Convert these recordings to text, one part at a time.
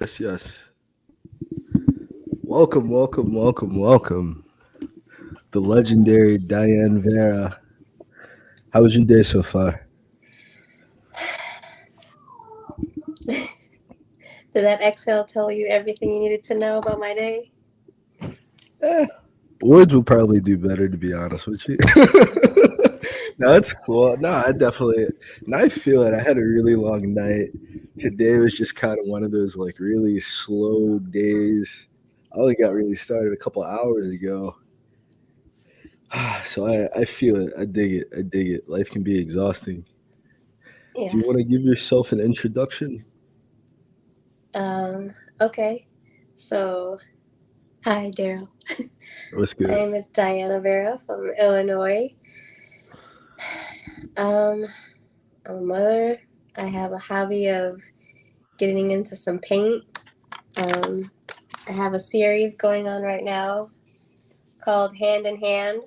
Yes, yes. Welcome, welcome, welcome, welcome. The legendary Diane Vera. How was your day so far? Did that exhale tell you everything you needed to know about my day? Eh, words would probably do better, to be honest with you. No, it's cool. No, I definitely. And I feel it. I had a really long night. Today was just kind of one of those like really slow days. I only got really started a couple hours ago. So I feel it. I dig it. I dig it. Life can be exhausting. Do Yeah. you want to give yourself an introduction? Um, okay. So, hi, Daryl. Let's My get it. name is Diana Vera from Illinois. Um, I'm a mother. I have a hobby of getting into some paint. Um, I have a series going on right now called Hand in Hand.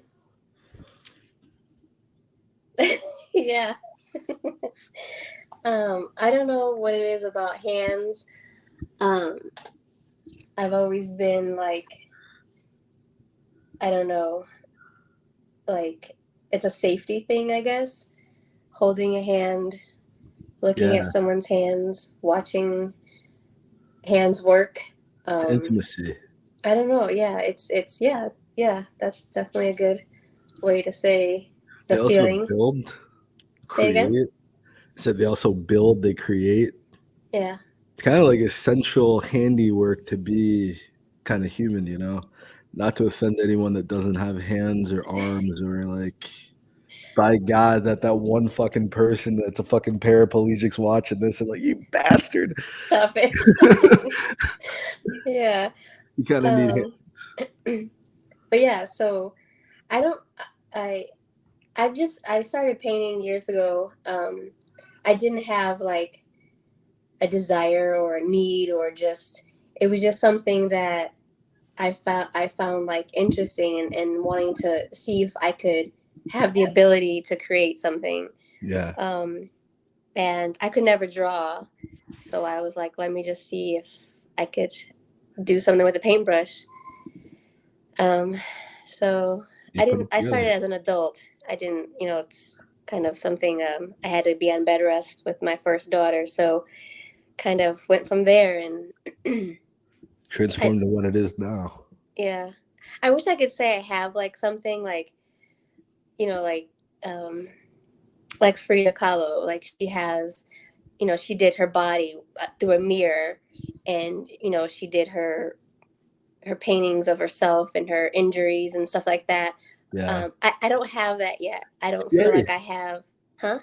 Yeah. I don't know what it is about hands. Um, I've always been like, I don't know, like it's a safety thing, I guess. Holding a hand, looking at Yeah, someone's hands, watching hands work. it's Um, intimacy. I don't know. Yeah, it's yeah. That's definitely a good way to say the They also feeling. build, Say it again. create. Said they also build, they create. Yeah, It's kind of like essential handiwork to be kind of human, you know? Not to offend anyone that doesn't have hands or arms or like, by God, that one fucking person that's a fucking paraplegic's watching this and like, you bastard. stop it. Yeah. You kind of need Um, hands. but yeah. So I don't. I I started painting years ago. I didn't have like a desire or a need or just it was just something that I found like interesting and wanting to see if I could have the ability to create something. Yeah. Um, and I could never draw, so I was like, let me just see if I could do something with a paintbrush. Um, so You put it I started together. as an adult. I didn't, it's kind of something I had to be on bed rest with my first daughter, so kind of went from there and I Transformed to what it is now. yeah. I wish I could say I have like something you know, like um like Frida Kahlo, like she has, she did her body through a mirror and she did her paintings of herself and her injuries and stuff like that. Yeah. I don't have that yet. I don't She feel already like I have, huh?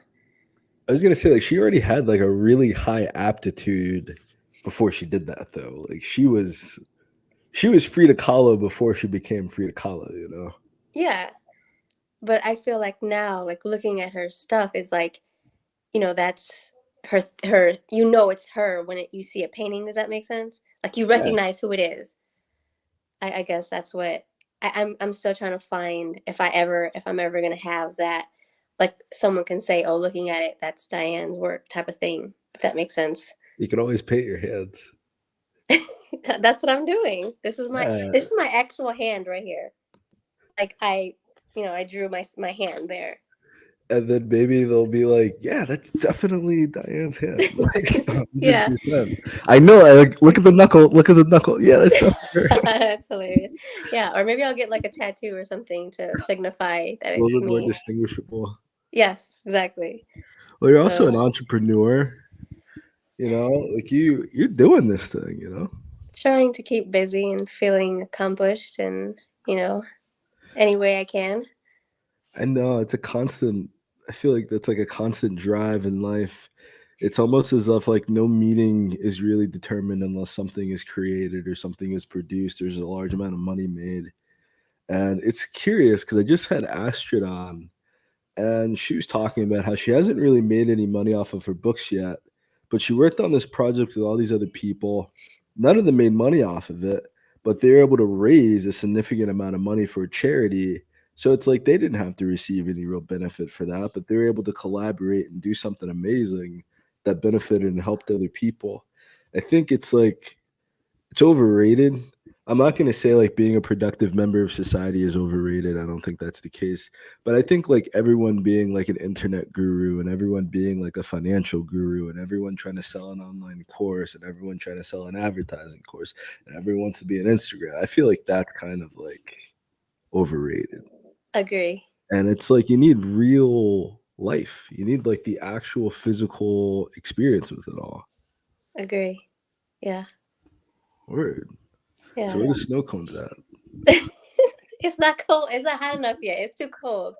I was gonna say like she already had like a really high aptitude before she did that though. Like she was Frida Kahlo before she became Frida Kahlo, you know? Yeah. But I feel like now, like looking at her stuff is like, that's her, it's her when you see a painting. Does that make sense? Like you Yeah. recognize who it is. I guess that's what I'm still trying to find if I'm ever gonna have that, like someone can say, oh, looking at it, that's Diane's work type of thing, if that makes senes. You can always paint your hands. That's what I'm doing. This Yeah. is my actual hand right here. Like I drew my hand there. And then maybe they'll be like, yeah, that's definitely Diane's hand. Like Yeah. 100%. I know. Like, look at the knuckle. Look at the knuckle. Yeah, that's definitely her hand. That's hilarious. Yeah, or maybe I'll get like a tattoo or something to signify that A little it's bit more me. distinguishable. Yes, exactly. Well, you're also an So entrepreneur, you know, like you're doing this thing, you know? trying to keep busy and feeling accomplished and, you know, any way I can. I know it's a constant. I feel like that's like a constant drive in life. It's almost as if like no meaning is really determined unless something is created or something is produced. There's a large amount of money made, and it's curious because I just had Astrid on, and she was talking about how she hasn't really made any money off of her books yet, but she worked on this project with all these other people. None of them made money off of it, but they were able to raise a significant amount of money for a charity. So it's like they didn't have to receive any real benefit for that, but they were able to collaborate and do something amazing that benefited and helped other people. I think it's like It's overrated. I'm not going to say like being a productive member of society is overrated. I don't think that's the case. But I think like everyone being like an internet guru and everyone being like a financial guru and everyone trying to sell an online course and everyone trying to sell an advertising course and everyone wants to be an Instagram. I feel like that's kind of like overrated. Agree. And it's like you need real life. You need like the actual physical experience with it all. Agree. Yeah. Word. So Yeah. where the snow cones at? It's not cold. It's not hot enough yet. It's too cold.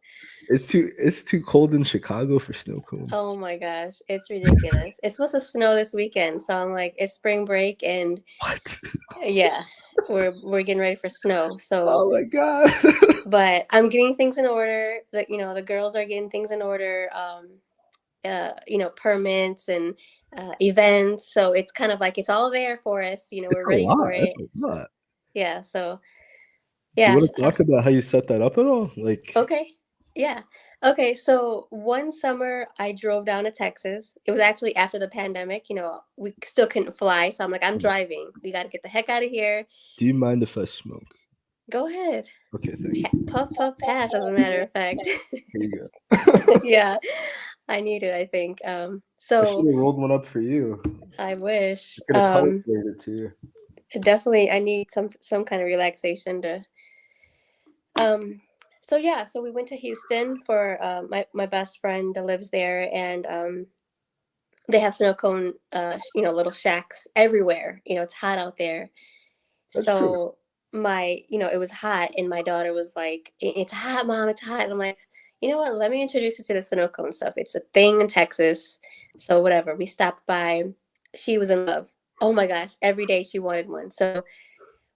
It's too cold in Chicago for snow cone. Oh my gosh, it's ridiculous. It's supposed to snow this weekend, so I'm like, it's spring break, and What? yeah, we're getting ready for snow. So, Oh my god. but I'm getting things in order. The girls are getting things in order. Permits and events. So it's kind of like it's all there for us. It's We're a ready for lot. That's it. a lot. Yeah. So Do you yeah. want to talk about how you set that up at all? Like, Okay. Yeah. Okay. So one summer I drove down to Texas. It was actually after the pandemic. We still couldn't fly. So I'm like, I'm driving. We got to get the heck out of here. do you mind if I smoke? Go ahead. Okay, thank you. Puff, puff, pass, as a matter of fact. Here you go. Yeah. I need it, I think. I should So have rolled one up for you. I wish. I could have color it to you. Definitely, I need some kind of relaxation to. Um, so yeah, so we went to Houston for my best friend that lives there, and they have snow cone, little shacks everywhere. It's hot out there. That's true. So it was hot, and my daughter was like, It's hot, mom, it's hot." And I'm like, "You know what? Let me introduce you to the snow cone stuff. It's a thing in Texas." So whatever. We stopped by. She was in love. Oh my gosh! Every day she wanted one. So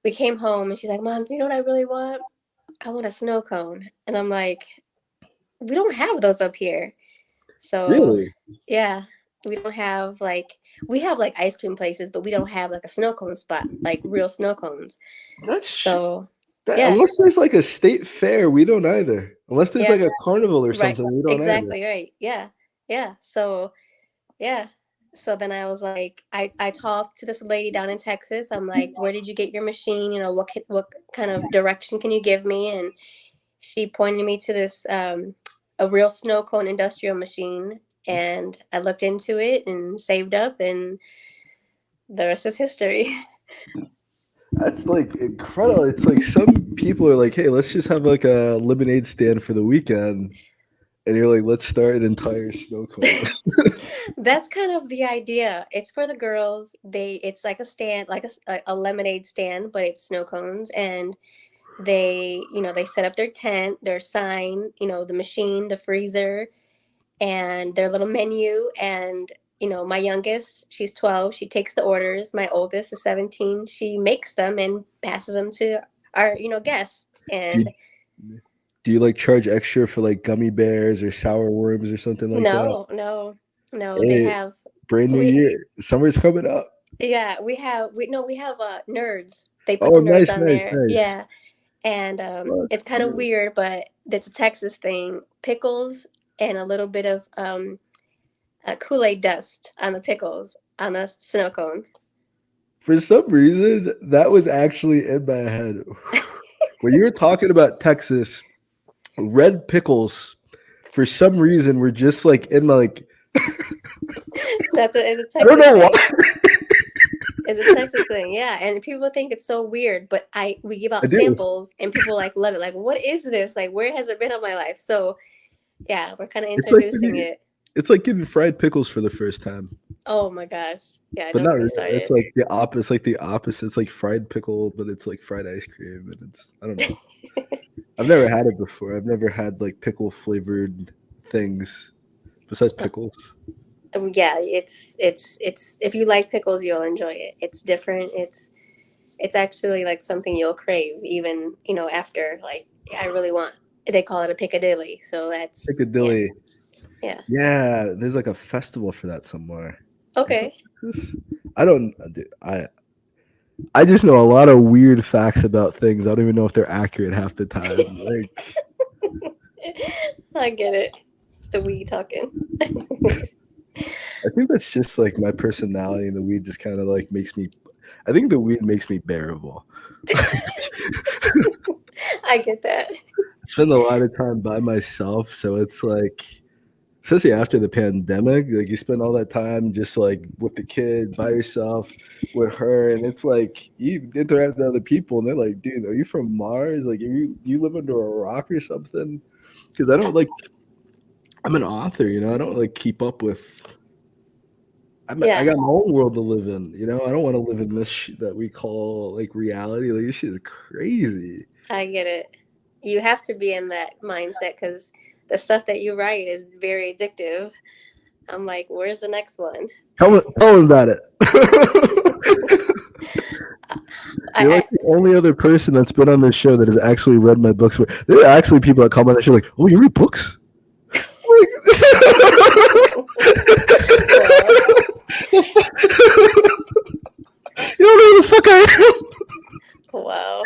we came home, and she's like, "Mom, you know what I really want? I want a snow cone." And I'm like, "We don't have those up here." So, Really? yeah, we don't have we have like ice cream places, but we don't have like a snow cone spot, like real snow cones. That's So, that. yeah, Unless there's like a state fair, we don't either. Unless there's yeah, like a carnival or right. something, we don't either. Exactly right. Yeah. Yeah. So, yeah. So then I was like, I talked to this lady down in Texas. I'm like, "Where did you get your machine? What kind of direction can you give me?" And she pointed me to this a real snow cone industrial machine, and I looked into it and saved up, and the rest is history. That's like incredible. It's like some people are like, "Hey, let's just have like a lemonade stand for the weekend," and you're like, "Let's start an entire snow cone business." That's kind of the idea. It's for the girls. It's like a stand, like a lemonade stand, but it's snow cones, and they set up their tent, their sign, the machine, the freezer, and their little menu. And my youngest, she's 12, she takes the orders. My oldest is 17, she makes them and passes them to our guests. do you, And do you like charge extra for like gummy bears or sour worms or something like that? no, no, no, they Hey, have brand new we year, summer's coming up. yeah, we have nerds. They put Oh, the nerds nice, on nice, there. nice. Yeah. And Oh, that's it's kind of cute. weird, but it's a Texas thing. Pickles and a little bit of Kool-Aid dust on the pickles on the snow cone. For some reason, that was actually in my head. When you were talking about Texas, red pickles, for some reason, were just like in my like. It's a I don't Texas know why. thing. It's a Texas thing, yeah. And people think it's so weird, but we give I out do. samples, and people like love it. Like, what is this? Like, where has it been in my life? So yeah, we're kind of It's like introducing it. it's like getting fried pickles for the first time, Oh my gosh, yeah. but Don't not get me really. It's started. like the opposite. It's like the opposite. It's like fried pickle, but it's like fried ice cream, and it's I don't know. I've never had it before. I've never had like pickle flavored things besides pickles. Yeah, it's if you like pickles, you'll enjoy it. It's different. It's actually like something you'll crave even, after like I really want. They call it a Piccadilly. So that's yeah. Piccadilly. Yeah. Yeah, there's like a festival for that somewhere. Is that Okay. Texas? I don't. I just know a lot of weird facts about things. I don't even know if they're accurate half the time. Like I get it. It's the weed talking. I think that's just like my personality, and the weed just kind of like makes me. I think the weed makes me bearable. I get that. I spend a lot of time by myself, so it's like, especially after the pandemic, like you spend all that time just like with the kid by yourself with her, and it's like you interact with other people, and they're like, "Dude, are you from Mars? Like, you live under a rock or something?" Because I don't like. I'm an author, I don't like keep up with. I Yeah, got my own world to live in. I don't want to live in this shit that we call like reality. Like this shit is crazy. I get it. You have to be in that mindset because the stuff that you write is very addictive. I'm like, where's the next one? Tell me about it. You're I like the only other person that's been on this show that has actually read my books. There are actually people that come on the show like, "Oh, you read books?" well, You don't know who the fuck I am. wow.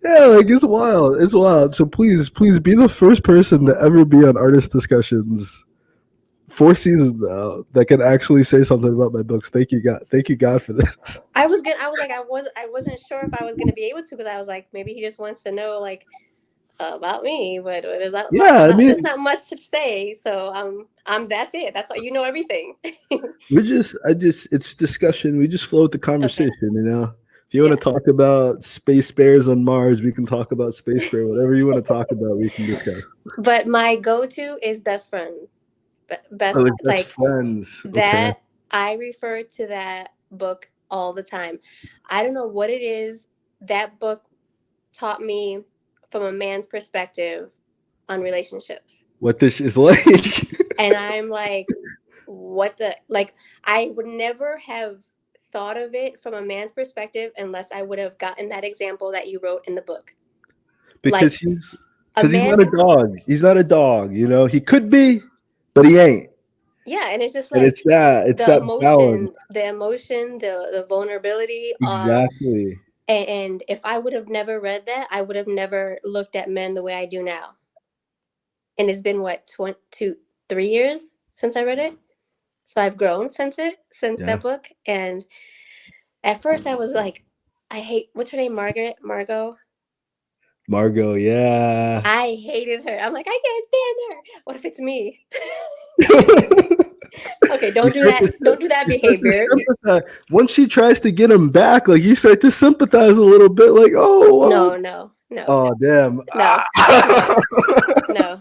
Yeah, like it's wild. It's wild. So please be the first person to ever be on Artist Discussions 4 seasons now that can actually say something about my books. Thank you, God. Thank you, God, for this. I was gonna. I was like, I wasn't sure if I was gonna be able to because I was like, maybe he just wants to know like about me, but Yeah, I there's mean, not much to say. So that's it. That's all. You know everything. it's discussion. We just flow with the Okay. conversation. If you want Yeah. to talk about space bears on Mars, we can talk about space bear. Whatever you want to talk about, we can discuss. But my go-to is best friend. Oh, Best like best like friends. Okay. that. I refer to that book all the time. I don't know what it is. That book taught me from a man's perspective on relationships. What this is like. And I'm like, what the like I would never have thought of it from a man's perspective unless I would have gotten that example that you wrote in the book. because Like he's a because he's man not a dog. He's not a dog. He could be, but he ain't. yeah, and it's just And like it's that balance. the emotion, the vulnerability, Exactly. and if I would have never read that, I would have never looked at men the way I do now. And it's been what 3 years since I read it, so I've grown since Yeah. that book. And at first I was like, I hate what's her name, Margot. Margot, yeah. I hated her. I'm like, I can't stand her. What if it's me? Okay, You don't do start that. to Don't do that you start to behavior. sympathize. Once she tries to get him back, like you start to sympathize a little bit, like, No, no, no, oh damn. no, no, no.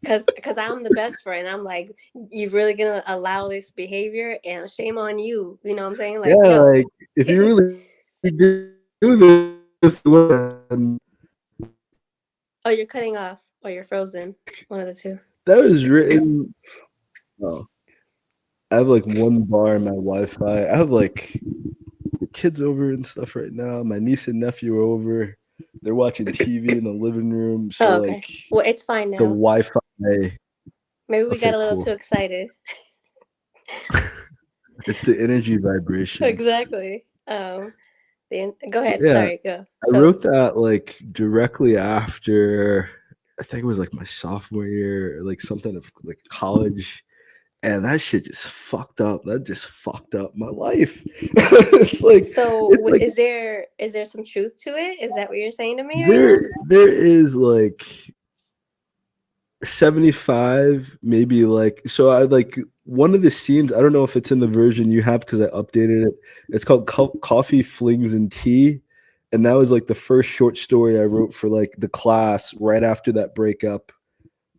Cause I'm the best friend. I'm like, you really gonna allow this behavior? And shame on you. You know what I'm saying? Yeah, Like, no. like if you really do this, then Oh, you're cutting off, or you're frozen. One of the two. that was written. Oh, I have like one bar in my Wi-Fi. I have like the kids over and stuff right now. My niece and nephew are over. They're watching TV in the living room. So Oh, okay. like Well, it's fine the now. Wi-Fi. Maybe we Okay, got a little cool. too excited. It's the energy vibrations. Exactly. Go ahead. Yeah, Sorry, go. I So, wrote that like directly after. I think it was like my sophomore year, like something of like college. And that shit just fucked up. That just fucked up my life. It's like is there some truth to it? Is that what you're saying to me right now? there is like 75, maybe like so I like one of the scenes, I don't know if it's in the version you have because I updated it. It's called Coffee, Flings, and Tea. And that was like the first short story I wrote for like the class right after that breakup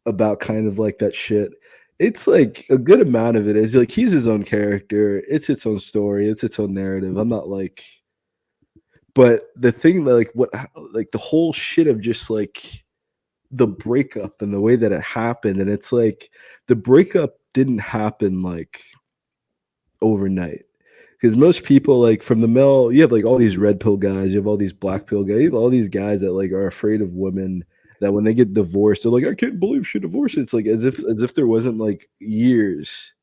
about kind of like that shit. It's like a good amount of it is like he's his own character. It's its own story. It's its own narrative. I'm not like, but the thing that like the whole shit of just like the breakup and the way that it happened, and it's like the breakup didn't happen like overnight. Because most people, like from the male, you have like all these red pill guys, you have all these black pill guys, you have all these guys that like are afraid of women. That when they get divorced, they're like, I can't believe she divorced. It's like as if there wasn't like years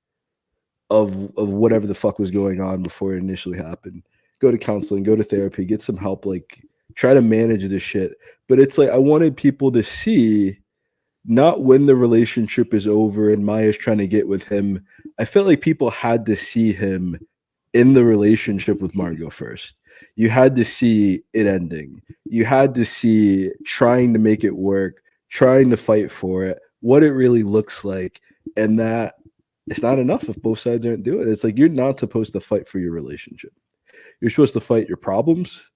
of whatever the fuck was going on before it initially happened. Go to counseling, go to therapy, get some help, like try to manage this shit. But it's like I wanted people to see not when the relationship is over and Maya's trying to get with him. I felt like people had to see him in the relationship with Margot first. You had to see it ending. You had to see trying to make it work, trying to fight for it, what it really looks like, and that it's not enough if both sides aren't doing it. It's like you're not supposed to fight for your relationship. You're supposed to fight your problems.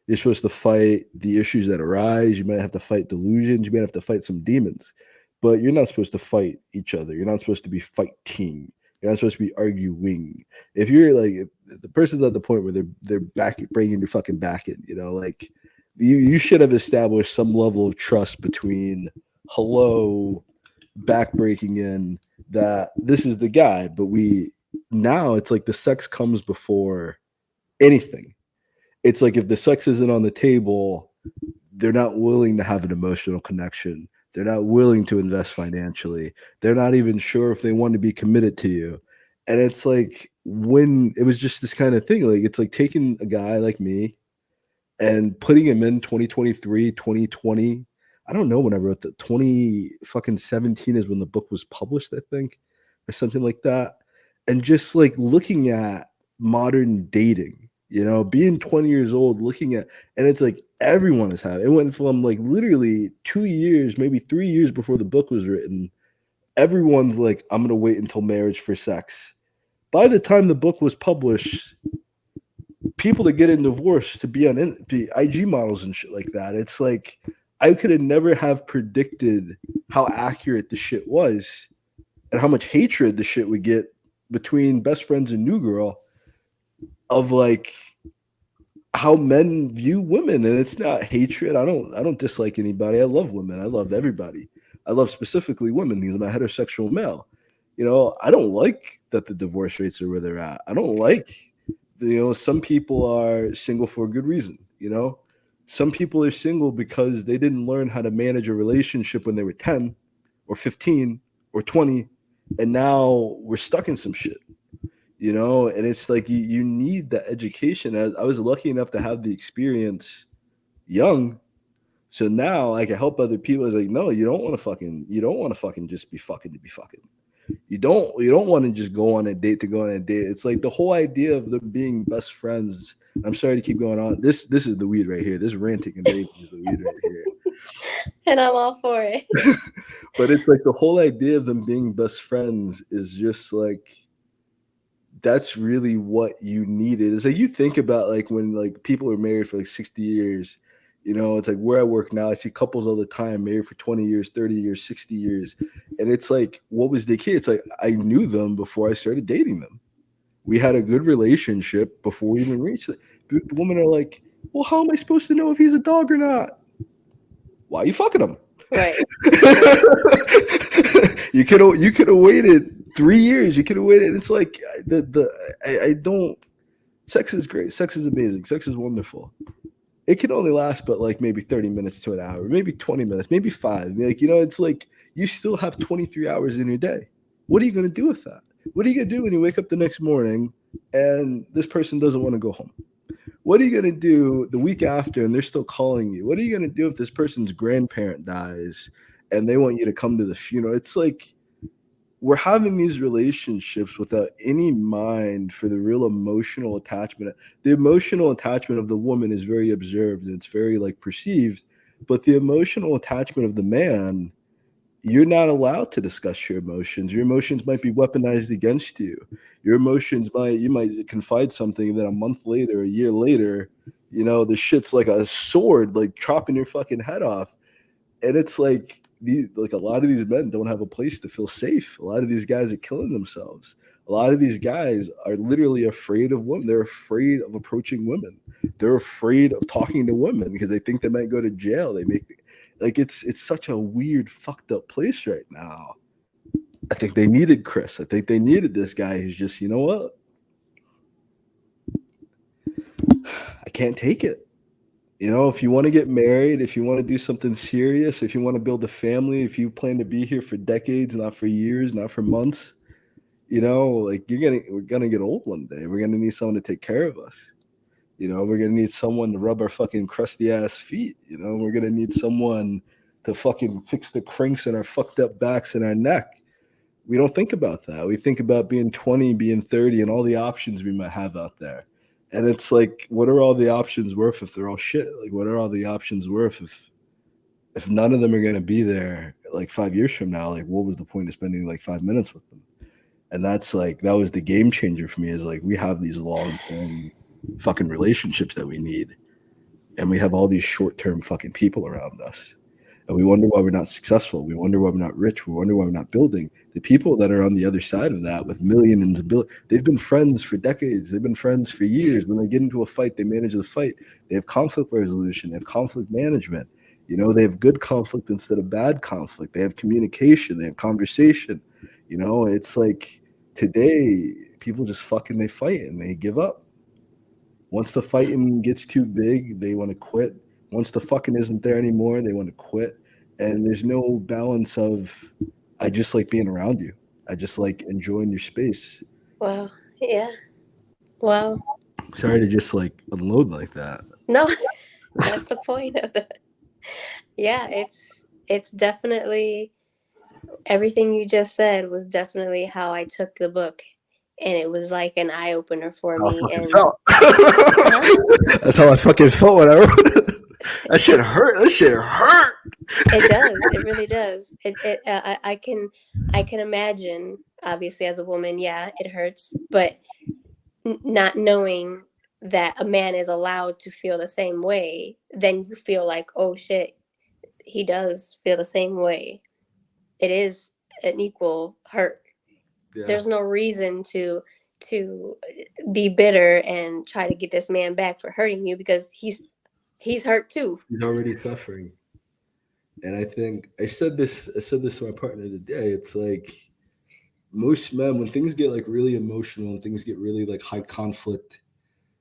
You're supposed to fight the issues that arise. You might have to fight delusions. You might have to fight some demons, but you're not supposed to fight each other. You're not supposed to be fighting. You're not supposed to be arguing. If you're like, if the person's at the point where they're back bringing your fucking back in, like you should have established some level of trust between hello, back breaking in, that this is the guy. But now it's like the sex comes before anything. It's like if the sex isn't on the table, they're not willing to have an emotional connection. They're not willing to invest financially. They're not even sure if they want to be committed to you. And it's like when it was just this kind of thing, like it's like taking a guy like me and putting him in 2023, 2020. I don't know when I wrote that. 20 fucking 17 is when the book was published, I think, or something like that. And just like looking at modern dating, being 20 years old, looking at, and it's like everyone has had it. It went from like literally 2 years, maybe 3 years before the book was written. Everyone's like, I'm going to wait until marriage for sex. By the time the book was published, people that get in divorce to be on be IG models and shit like that. It's like I could have never have predicted how accurate the shit was and how much hatred the shit would get between best friends and new girl of like how men view women. And it's not hatred. I don't dislike anybody. I love women. I love everybody. I love specifically women because I'm a heterosexual male. I don't like that the divorce rates are where they're at. I don't like, some people are single for a good reason. Some people are single because they didn't learn how to manage a relationship when they were 10 or 15 or 20. And now we're stuck in some shit, and it's like you need that education. I was lucky enough to have the experience young. So now I can help other people. It's like, no, you don't want to fucking just be fucking to be fucking. You don't want to just go on a date to go on a date. It's like the whole idea of them being best friends. I'm sorry to keep going on. This is the weed right here. This ranting and raving is the weed right here. And I'm all for it. But it's like the whole idea of them being best friends is just like that's really what you needed. It's like you think about like when like people are married for like 60 years. It's like where I work now, I see couples all the time married for 20 years, 30 years, 60 years. And it's like, what was the key? It's like, I knew them before I started dating them. We had a good relationship before we even reached it. The women are like, well, how am I supposed to know if he's a dog or not? Why are you fucking him? Right. You could have waited 3 years. You could have waited. It's like I don't. Sex is great. Sex is amazing. Sex is wonderful. It can only last but like maybe 30 minutes to an hour, maybe 20 minutes, maybe 5. Like, it's like you still have 23 hours in your day. What are you going to do with that? What are you going to do when you wake up the next morning and this person doesn't want to go home? What are you going to do the week after and they're still calling you? What are you going to do if this person's grandparent dies and they want you to come to the funeral? It's like we're having these relationships without any mind for the real emotional attachment. The emotional attachment of the woman is very observed and it's very like perceived, but the emotional attachment of the man, you're not allowed to discuss your emotions. Your emotions might be weaponized against you. Your emotions you might confide something and then a month later, a year later, the shit's like a sword, like chopping your fucking head off. And it's like a lot of these men don't have a place to feel safe. A lot of these guys are killing themselves. A lot of these guys are literally afraid of women. They're afraid of approaching women. They're afraid of talking to women because they think they might go to jail. It's such a weird, fucked up place right now. I think they needed Chris. I think they needed this guy who's just, you know what? I can't take it. If you want to get married, if you want to do something serious, if you want to build a family, if you plan to be here for decades, not for years, not for months, like we're gonna get old one day. We're gonna need someone to take care of us. We're gonna need someone to rub our fucking crusty ass feet. We're gonna need someone to fucking fix the cranks in our fucked up backs and our neck. We don't think about that. We think about being 20, being 30, and all the options we might have out there. And it's like, what are all the options worth if they're all shit? Like, what are all the options worth if none of them are gonna be there like 5 years from now? Like, what was the point of spending like 5 minutes with them? And that's like that was the game changer for me. Is like we have these long term fucking relationships that we need, and we have all these short term fucking people around us. And we wonder why we're not successful. We wonder why we're not rich. We wonder why we're not building. The people that are on the other side of that with millions and billions, they've been friends for decades. They've been friends for years. When they get into a fight, they manage the fight. They have conflict resolution. They have conflict management. You know, they have good conflict instead of bad conflict. They have communication. They have conversation. You know, it's like today, people just fucking they fight and they give up. Once the fighting gets too big, they want to quit. Once the fucking isn't there anymore, they want to quit. And there's no balance of, I just like being around you. I just like enjoying your space. Wow. Yeah. Wow. Sorry to just like unload like that. No, that's the point of it. Yeah, it's definitely everything you just said was definitely how I took the book, and it was like an eye opener for That's how I me. fucking And felt. That's how I fucking felt when I wrote it. That shit hurt. That shit hurt. it does. It really does. I can imagine. Obviously, as a woman, yeah, it hurts, but not knowing that a man is allowed to feel the same way, then you feel like, oh shit, he does feel the same way. It is an equal hurt. Yeah. There's no reason to be bitter and try to get this man back for hurting you, because he's hurt too. He's already suffering. And I think I said this to my partner today. It's like most men, when things get like really emotional and things get really like high conflict,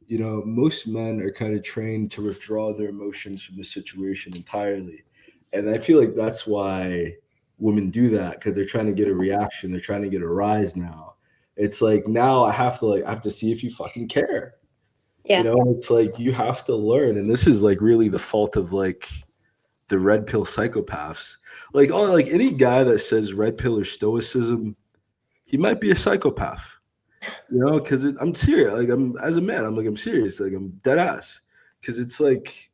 you know, most men are kind of trained to withdraw their emotions from the situation entirely. And I feel like that's why women do that, because they're trying to get a reaction, they're trying to get a rise now. It's like now I have to see if you fucking care. You Yeah. know, it's like you have to learn. And this is like really the fault of like the red pill psychopaths. Like all like any guy that says red pill or stoicism, he might be a psychopath. You know, because I'm serious. Like I'm as a man, I'm serious. Like I'm dead ass. Because it's like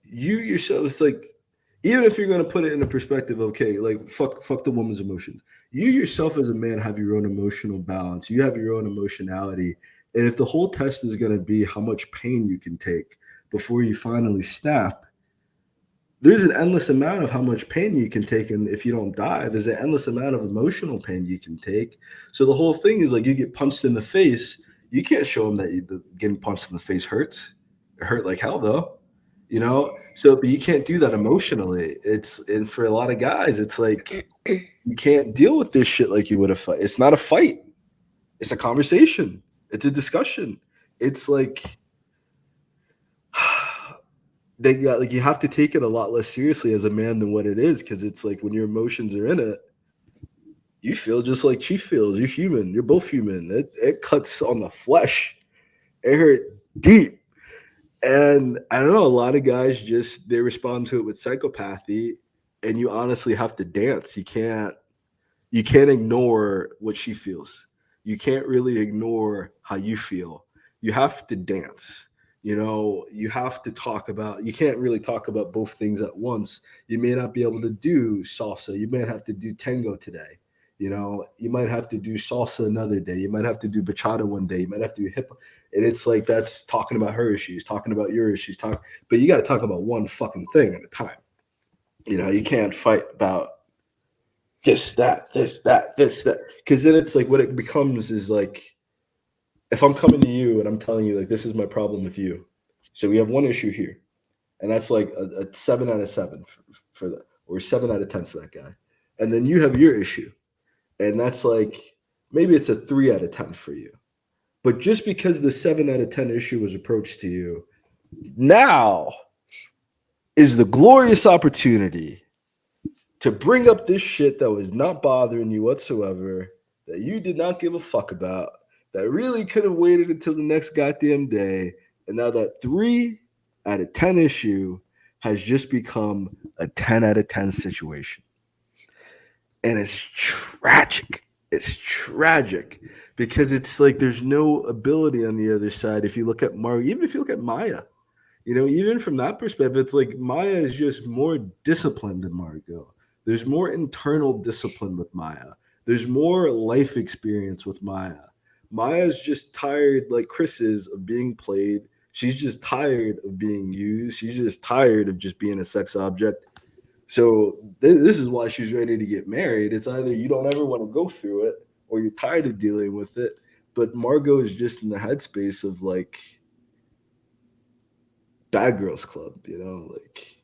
you yourself. It's like even if you're gonna put it in a perspective, okay, like fuck the woman's emotions. You yourself as a man have your own emotional balance. You have your own emotionality. And if the whole test is gonna be how much pain you can take before you finally snap, there's an endless amount of how much pain you can take, and if you don't die, there's an endless amount of emotional pain you can take. So the whole thing is like you get punched in the face, you can't show them that getting punched in the face hurts. It hurt like hell though, you know. So but you can't do that emotionally. It's and for a lot of guys, it's like you can't deal with this shit like you would a fight. It's not a fight. It's a conversation. It's a discussion. It's like they got like you have to take it a lot less seriously as a man than what it is, because it's like when your emotions are in it, you feel just like she feels. You're human. You're both human. It cuts on the flesh. It hurt deep. And I don't know, a lot of guys just they respond to it with psychopathy, and you honestly have to dance. You can't ignore what she feels. You can't really ignore how you feel. You have to dance. You know, you have to talk about, you can't really talk about both things at once. You may not be able to do salsa. You might have to do tango today. You know, you might have to do salsa another day. You might have to do bachata one day. You might have to do hip hop. And it's like that's talking about her issues, talking about your issues, but you got to talk about one fucking thing at a time. You know, you can't fight about this, that. Because then it's like what it becomes is like if I'm coming to you and I'm telling you like this is my problem with you, so we have one issue here, and that's like a 7 out of 7 for that, or 7 out of 10 for that guy, and then you have your issue, and that's like maybe it's a 3 out of 10 for you, but just because the 7 out of 10 issue was approached to you, now is the glorious opportunity to bring up this shit that was not bothering you whatsoever, that you did not give a fuck about, that really could have waited until the next goddamn day. And now that 3 out of 10 issue has just become a 10 out of 10 situation. and it's tragic. It's tragic because it's like there's no ability on the other side. If you look at Mario, even if you look at Maya, even from that perspective, it's like Maya is just more disciplined than Margot. There's more internal discipline with Maya. There's more life experience with Maya. Maya's just tired, like Chris is, of being played. She's just tired of being used. She's just tired of just being a sex object. So this is why she's ready to get married. It's either you don't ever want to go through it or you're tired of dealing with it. But Margot is just in the headspace of like Bad Girls Club, like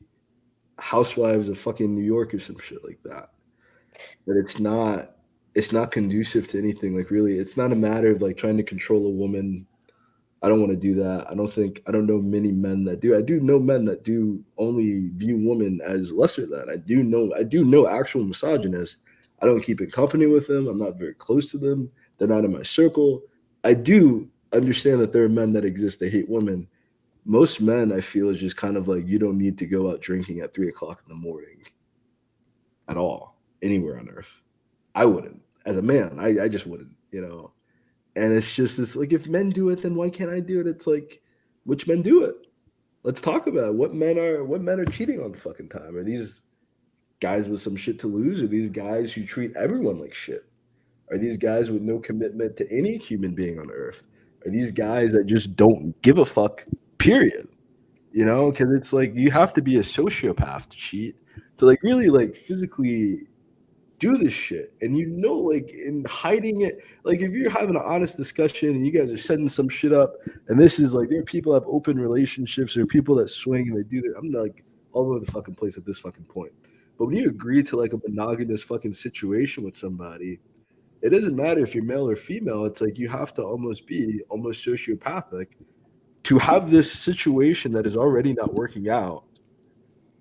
Housewives of fucking New York or some shit like that. But it's not conducive to anything. Like really, it's not a matter of like trying to control a woman. I don't want to do that. I don't know many men that do. I do know men that do only view women as lesser than. I do know actual misogynists. I don't keep in company with them. I'm not very close to them. They're not in my circle. I do understand that there are men that exist that hate women. Most men, I feel, is just kind of like you don't need to go out drinking at 3 o'clock in the morning at all, anywhere on earth. I wouldn't. As a man, I just wouldn't. And it's just this like if men do it, then why can't I do it? It's like which men do it? Let's talk about it. What men are cheating on the fucking time? Are these guys with some shit to lose? Are these guys who treat everyone like shit? Are these guys with no commitment to any human being on earth? Are these guys that just don't give a fuck? Period. Because it's like you have to be a sociopath to cheat, to like really like physically do this shit. And like in hiding it, like if you're having an honest discussion and you guys are setting some shit up, and this is like there are people that have open relationships, there are people that swing and they do that. I'm like all over the fucking place at this fucking point. But when you agree to like a monogamous fucking situation with somebody, it doesn't matter if you're male or female. It's like you have to almost be almost sociopathic to have this situation that is already not working out,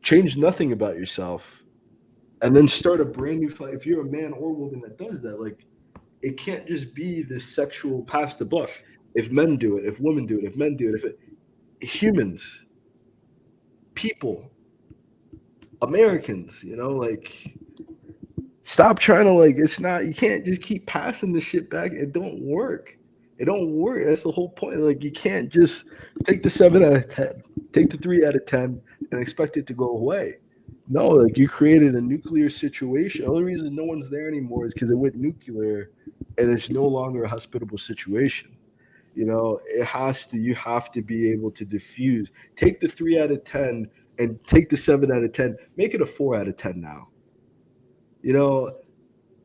change nothing about yourself, and then start a brand new fight. If you're a man or woman that does that, like it can't just be this sexual pass the buck. If men do it, if women do it, if men do it, humans, people, Americans, like stop trying to like it's not you can't just keep passing the shit back. It don't work. It don't work. That's the whole point. Like you can't just take the 7 out of 10, take the 3 out of 10, and expect it to go away. No, like you created a nuclear situation. The only reason no one's there anymore is because it went nuclear, and it's no longer a hospitable situation. It has to. You have to be able to diffuse. Take the 3 out of 10 and take the 7 out of 10. Make it a 4 out of 10 now. You know,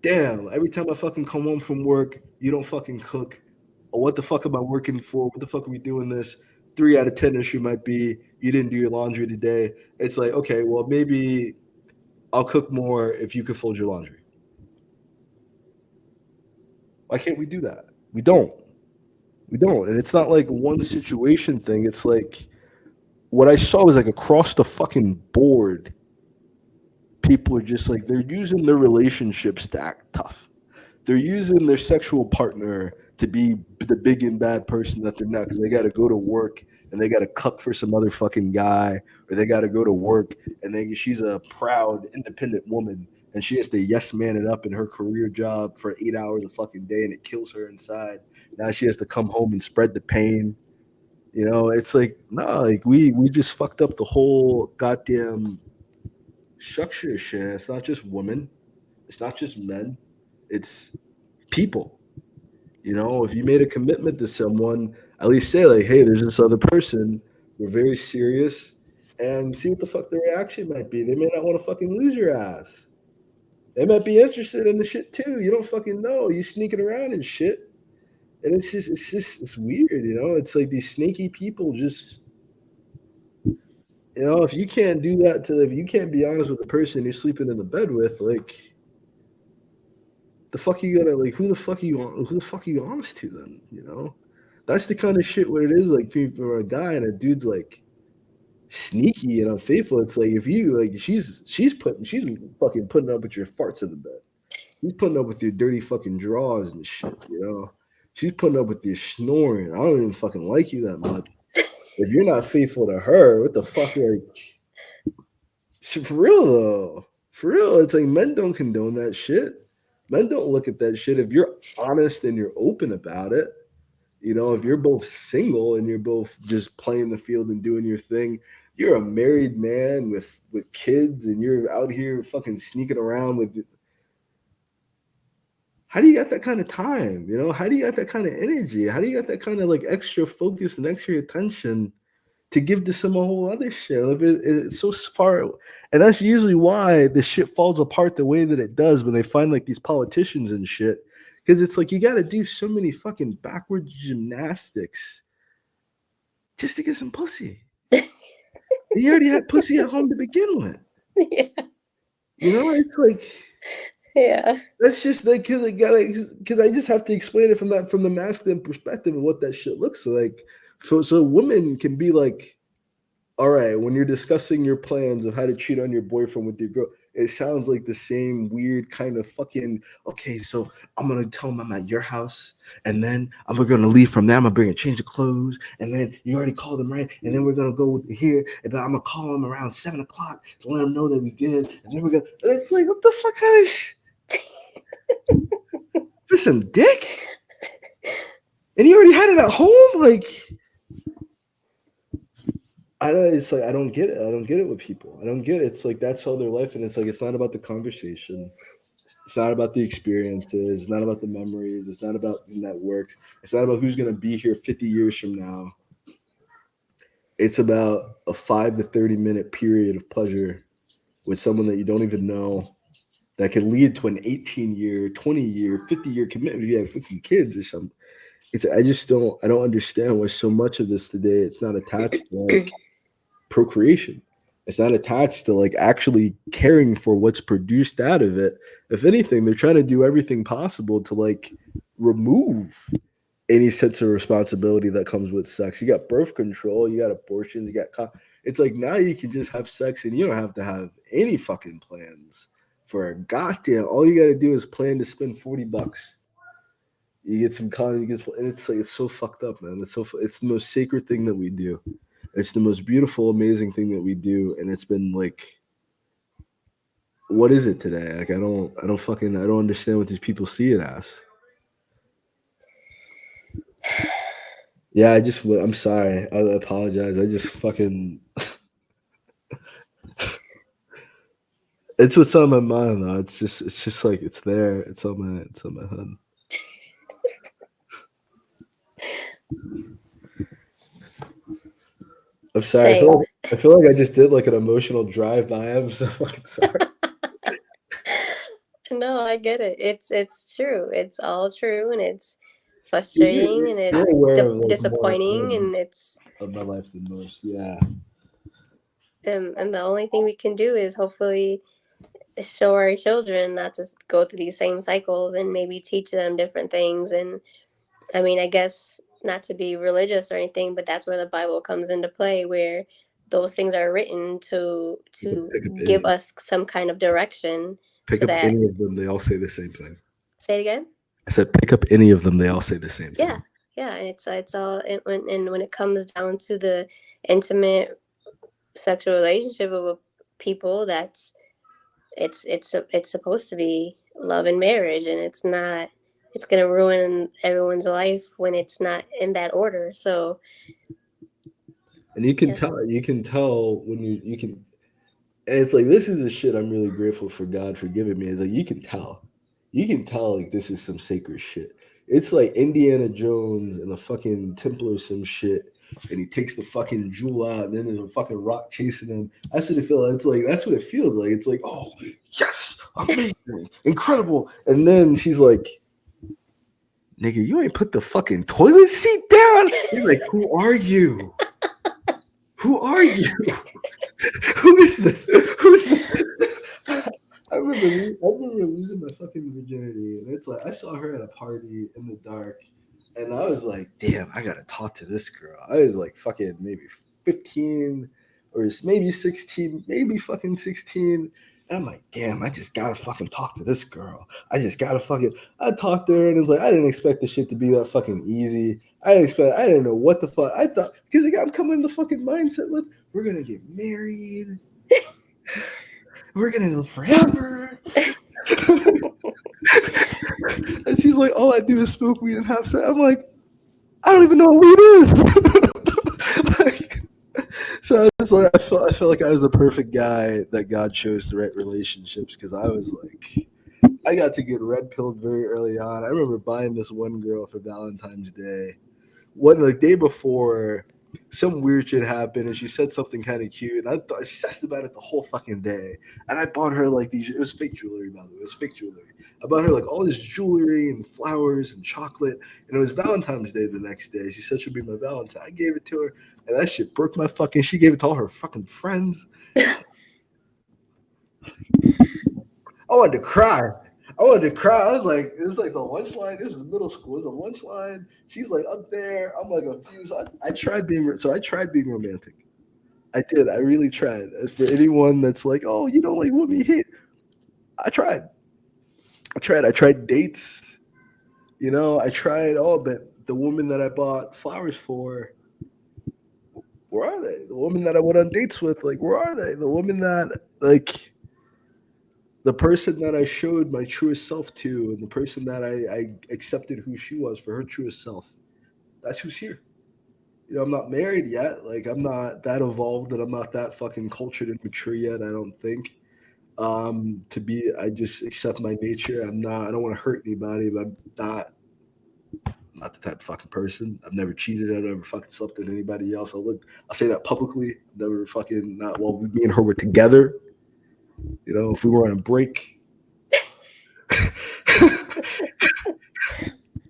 damn, every time I fucking come home from work, you don't fucking cook. Or what the fuck am I working for? What the fuck are we doing this? 3 out of 10 issue might be you didn't do your laundry today. It's like, okay, well, maybe I'll cook more if you could fold your laundry. Why can't we do that? We don't. We don't. And it's not like one situation thing. It's like what I saw was like across the fucking board, people are just like they're using their relationships to act tough. They're using their sexual partner to be the big and bad person that they're not because they got to go to work and they got to cook for some other fucking guy or they got to go to work and then she's a proud independent woman and she has to yes man it up in her career job for 8 hours a fucking day and it kills her inside. Now she has to come home and spread the pain. It's like no, like we just fucked up the whole goddamn structure of shit. It's not just women, it's not just men, it's people. If you made a commitment to someone, at least say like, "Hey, there's this other person. We're very serious," and see what the fuck the reaction might be. They may not want to fucking lose your ass. They might be interested in the shit too. You don't fucking know. You sneaking around and shit, and it's weird. It's like these sneaky people just. If you can't do that if you can't be honest with the person you're sleeping in the bed with, like the fuck you gonna like who the fuck are you honest to then? That's the kind of shit what it is like for a guy and a dude's like sneaky and unfaithful. It's like if you like she's fucking putting up with your farts in the bed. She's putting up with your dirty fucking drawers and shit. She's putting up with your snoring. I don't even fucking like you that much. If you're not faithful to her, what the fuck like for real though? For real, it's like men don't condone that shit. Men don't look at that shit. If you're honest and you're open about it, if you're both single and you're both just playing the field and doing your thing, you're a married man with kids and you're out here fucking sneaking around with. How do you get that kind of time? How do you get that kind of energy? How do you get that kind of like extra focus and extra attention to give to some whole other shit? If it's so far, and that's usually why the shit falls apart the way that it does when they find like these politicians and shit. Because it's like you got to do so many fucking backwards gymnastics just to get some pussy. You already had pussy at home to begin with. Yeah. It's like, yeah. That's just like because I just have to explain it from the masculine perspective of what that shit looks like. So women can be like, all right, when you're discussing your plans of how to cheat on your boyfriend with your girl, it sounds like the same weird kind of fucking, okay, so I'm going to tell him I'm at your house, and then I'm going to leave from there. I'm going to bring a change of clothes, and then you already called him, right? And then we're going to go here, but I'm going to call him around 7 o'clock to let him know that we good, and then we're going to, and it's like, what the fuck kind of shit? For some dick? And he already had it at home? Like, I don't get it. I don't get it with people. I don't get it. It's like that's all their life, and it's like it's not about the conversation. It's not about the experiences. It's not about the memories. It's not about the networks. It's not about who's gonna be here 50 years from now. It's about a 5 to 30-minute period of pleasure with someone that you don't even know that can lead to an 18-year, 20-year, 50-year commitment if you have 50 kids or something. I don't understand why so much of this today it's not attached to like procreation. It's not attached to like actually caring for what's produced out of it. If anything, they're trying to do everything possible to like remove any sense of responsibility that comes with sex. You got birth control, you got abortions, you got it's like now you can just have sex and you don't have to have any fucking plans for a goddamn. All you got to do is plan to spend $40. You get some condoms, and it's like it's so fucked up, man. It's the most sacred thing that we do. It's the most beautiful, amazing thing that we do, and it's been like, what is it today? Like I don't understand what these people see it as. Yeah, I'm sorry. I apologize. I just fucking. It's what's on my mind though. It's just like it's there. It's on my head. I'm sorry. I feel like I just did like an emotional drive by. I'm so fucking sorry. No, I get it. It's true. It's all true, and it's frustrating, and it's disappointing, and it's of my life than most. Yeah. And the only thing we can do is hopefully show our children not to go through these same cycles, and maybe teach them different things. And I mean, I guess not to be religious or anything, but that's where the Bible comes into play, where those things are written to give us some kind of direction. Pick up any of them, they all say the same thing. Say it again? I said pick up any of them, they all say the same thing. Yeah. It's all, and when it comes down to the intimate sexual relationship of people, it's supposed to be love and marriage, and it's not. It's gonna ruin everyone's life when it's not in that order. So, and you can tell when you can. And it's like this is the shit I'm really grateful for God for giving me. It's like you can tell like this is some sacred shit. It's like Indiana Jones and the fucking Templar some shit, and he takes the fucking jewel out, and then there's a fucking rock chasing him. That's what it feels like. It's like that's what it feels like. It's like, oh yes, amazing, incredible. And then she's like, nigga, you ain't put the fucking toilet seat down. He's like, who are you? Who are you? Who is this? Who's this? I remember losing my fucking virginity, and it's like I saw her at a party in the dark, and I was like, damn, I gotta talk to this girl. I was like fucking maybe 15 or maybe 16, maybe fucking 16. And I'm like, damn, I just gotta fucking talk to this girl. I talked to her, and it's like I didn't expect the shit to be that fucking easy. I didn't know what the fuck. I thought, because I'm coming in the fucking mindset with, we're gonna get married. We're gonna live forever. And she's like, all I do is smoke weed and have sex. I'm like, I don't even know what weed is. Like, so it's like I felt like I was the perfect guy that God chose to write relationships because I was like, I got to get red pilled very early on. I remember buying this one girl for Valentine's Day. One like day before, some weird shit happened, and she said something kind of cute, and I thought she obsessed about it the whole fucking day. And I bought her like these. It was fake jewelry, by the way. It was fake jewelry. I bought her like all this jewelry and flowers and chocolate, and it was Valentine's Day the next day. She said she'd be my Valentine. I gave it to her, and that shit broke my fucking. She gave it to all her fucking friends. I wanted to cry. I wanted to cry. I was like, it was like the lunch line. This is middle school. It was a lunch line. She's like up there. I'm like a few. I tried being so I tried being romantic. I did. I really tried. As for anyone that's like, oh, you don't like what me hate. I tried. I tried. I tried dates. You know, I tried all, but the woman that I bought flowers for, where are they? The woman that I went on dates with, like, where are they? The woman that like the person that I showed my truest self to, and the person that I accepted who she was for her truest self. That's who's here. You know, I'm not married yet. Like, I'm not that evolved, and I'm not that fucking cultured and mature yet. I don't think. To be, I just accept my nature. I'm not. I don't want to hurt anybody, but I'm not the type of fucking person. I've never cheated. I've never fucking slept with anybody else. I'll say that publicly. Never fucking not. Well, me and her were together. You know, if we were on a break,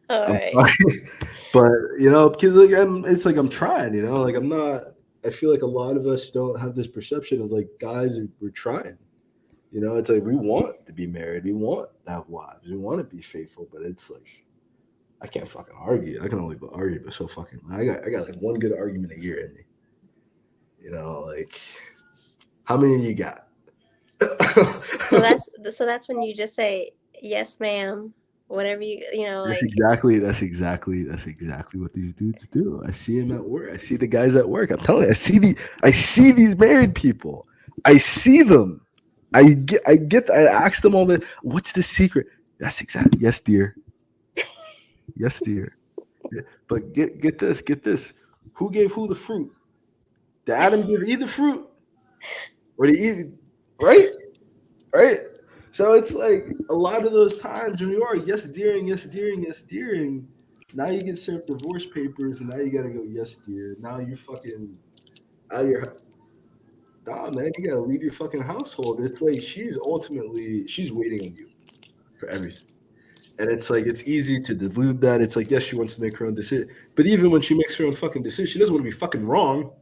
All I'm right. fine. But you know, because like it's like I'm trying. You know, like I'm not. I feel like a lot of us don't have this perception of like guys we're trying. You know, it's like we want to be married, we want to have wives, we want to be faithful, but it's like I can't fucking argue. I can only argue, but so fucking. I got like one good argument a year in me. You know, like how many you got? So that's when you just say yes, ma'am, whatever you know, That's like exactly what these dudes do. I see them at work. I see the guys at work. I'm telling you, I see these married people. I see them. I ask them all the what's the secret? That's exactly yes, dear. Yes, dear. Yeah. But get this. Who gave who the fruit? Did Adam give Eve the fruit? Or did Eve right? Right? So it's like a lot of those times when you are yes dearing, yes dearing, yes dearing, now you get served divorce papers and now you gotta go yes dear. Now you fucking out of your nah man, you gotta lead your fucking household. It's like she's waiting on you for everything. And it's like it's easy to delude that. It's like yes, she wants to make her own decision, but even when she makes her own fucking decision, she doesn't want to be fucking wrong.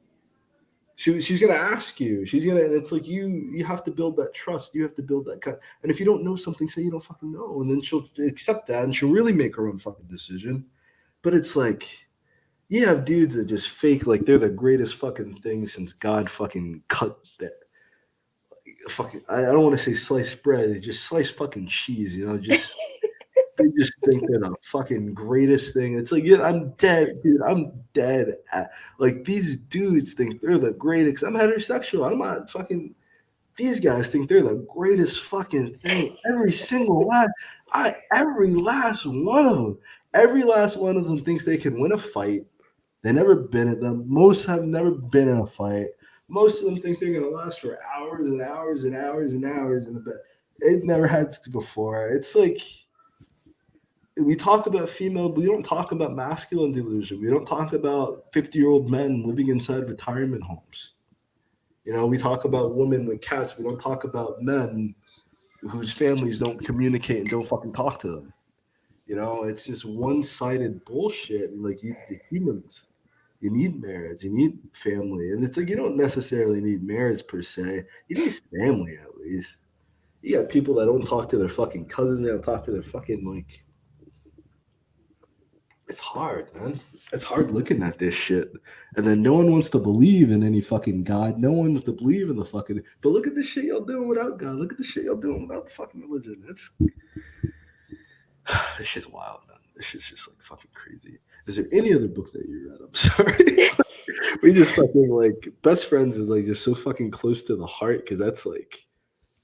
She's gonna ask you. She's gonna. And it's like you have to build that trust. You have to build that kind. And if you don't know something, say you don't fucking know, and then she'll accept that, and she'll really make her own fucking decision. But it's like you have dudes that just fake like they're the greatest fucking thing since God fucking cut that fucking. I don't want to say sliced bread. Just sliced fucking cheese. You know, just they just think they're the fucking greatest thing. It's like, yeah, I'm dead, dude. I'm dead. Like these dudes think they're the greatest. I'm heterosexual. I'm not fucking. These guys think they're the greatest fucking thing. Every last one of them. Every last one of them thinks they can win a fight. They never been at them. Most have never been in a fight. Most of them think they're gonna last for hours and hours and hours and hours in the bed. It never had to before. It's like we talk about female, we don't talk about masculine delusion. We don't talk about 50-year-old men living inside retirement homes. You know, we talk about women with cats. We don't talk about men whose families don't communicate and don't fucking talk to them. You know, it's just one-sided bullshit. And like the humans, you need marriage, you need family, and it's like you don't necessarily need marriage per se. You need family at least. You got people that don't talk to their fucking cousins. They don't talk to their fucking like it's hard, man. It's hard looking at this shit. And then no one wants to believe in any fucking God. No one wants to believe in the fucking. But look at the shit y'all doing without God. Look at the shit y'all doing without the fucking religion. It's this shit's wild, man. This shit's just like fucking crazy. Is there any other book that you read? I'm sorry. We just fucking like best friends is like just so fucking close to the heart because that's like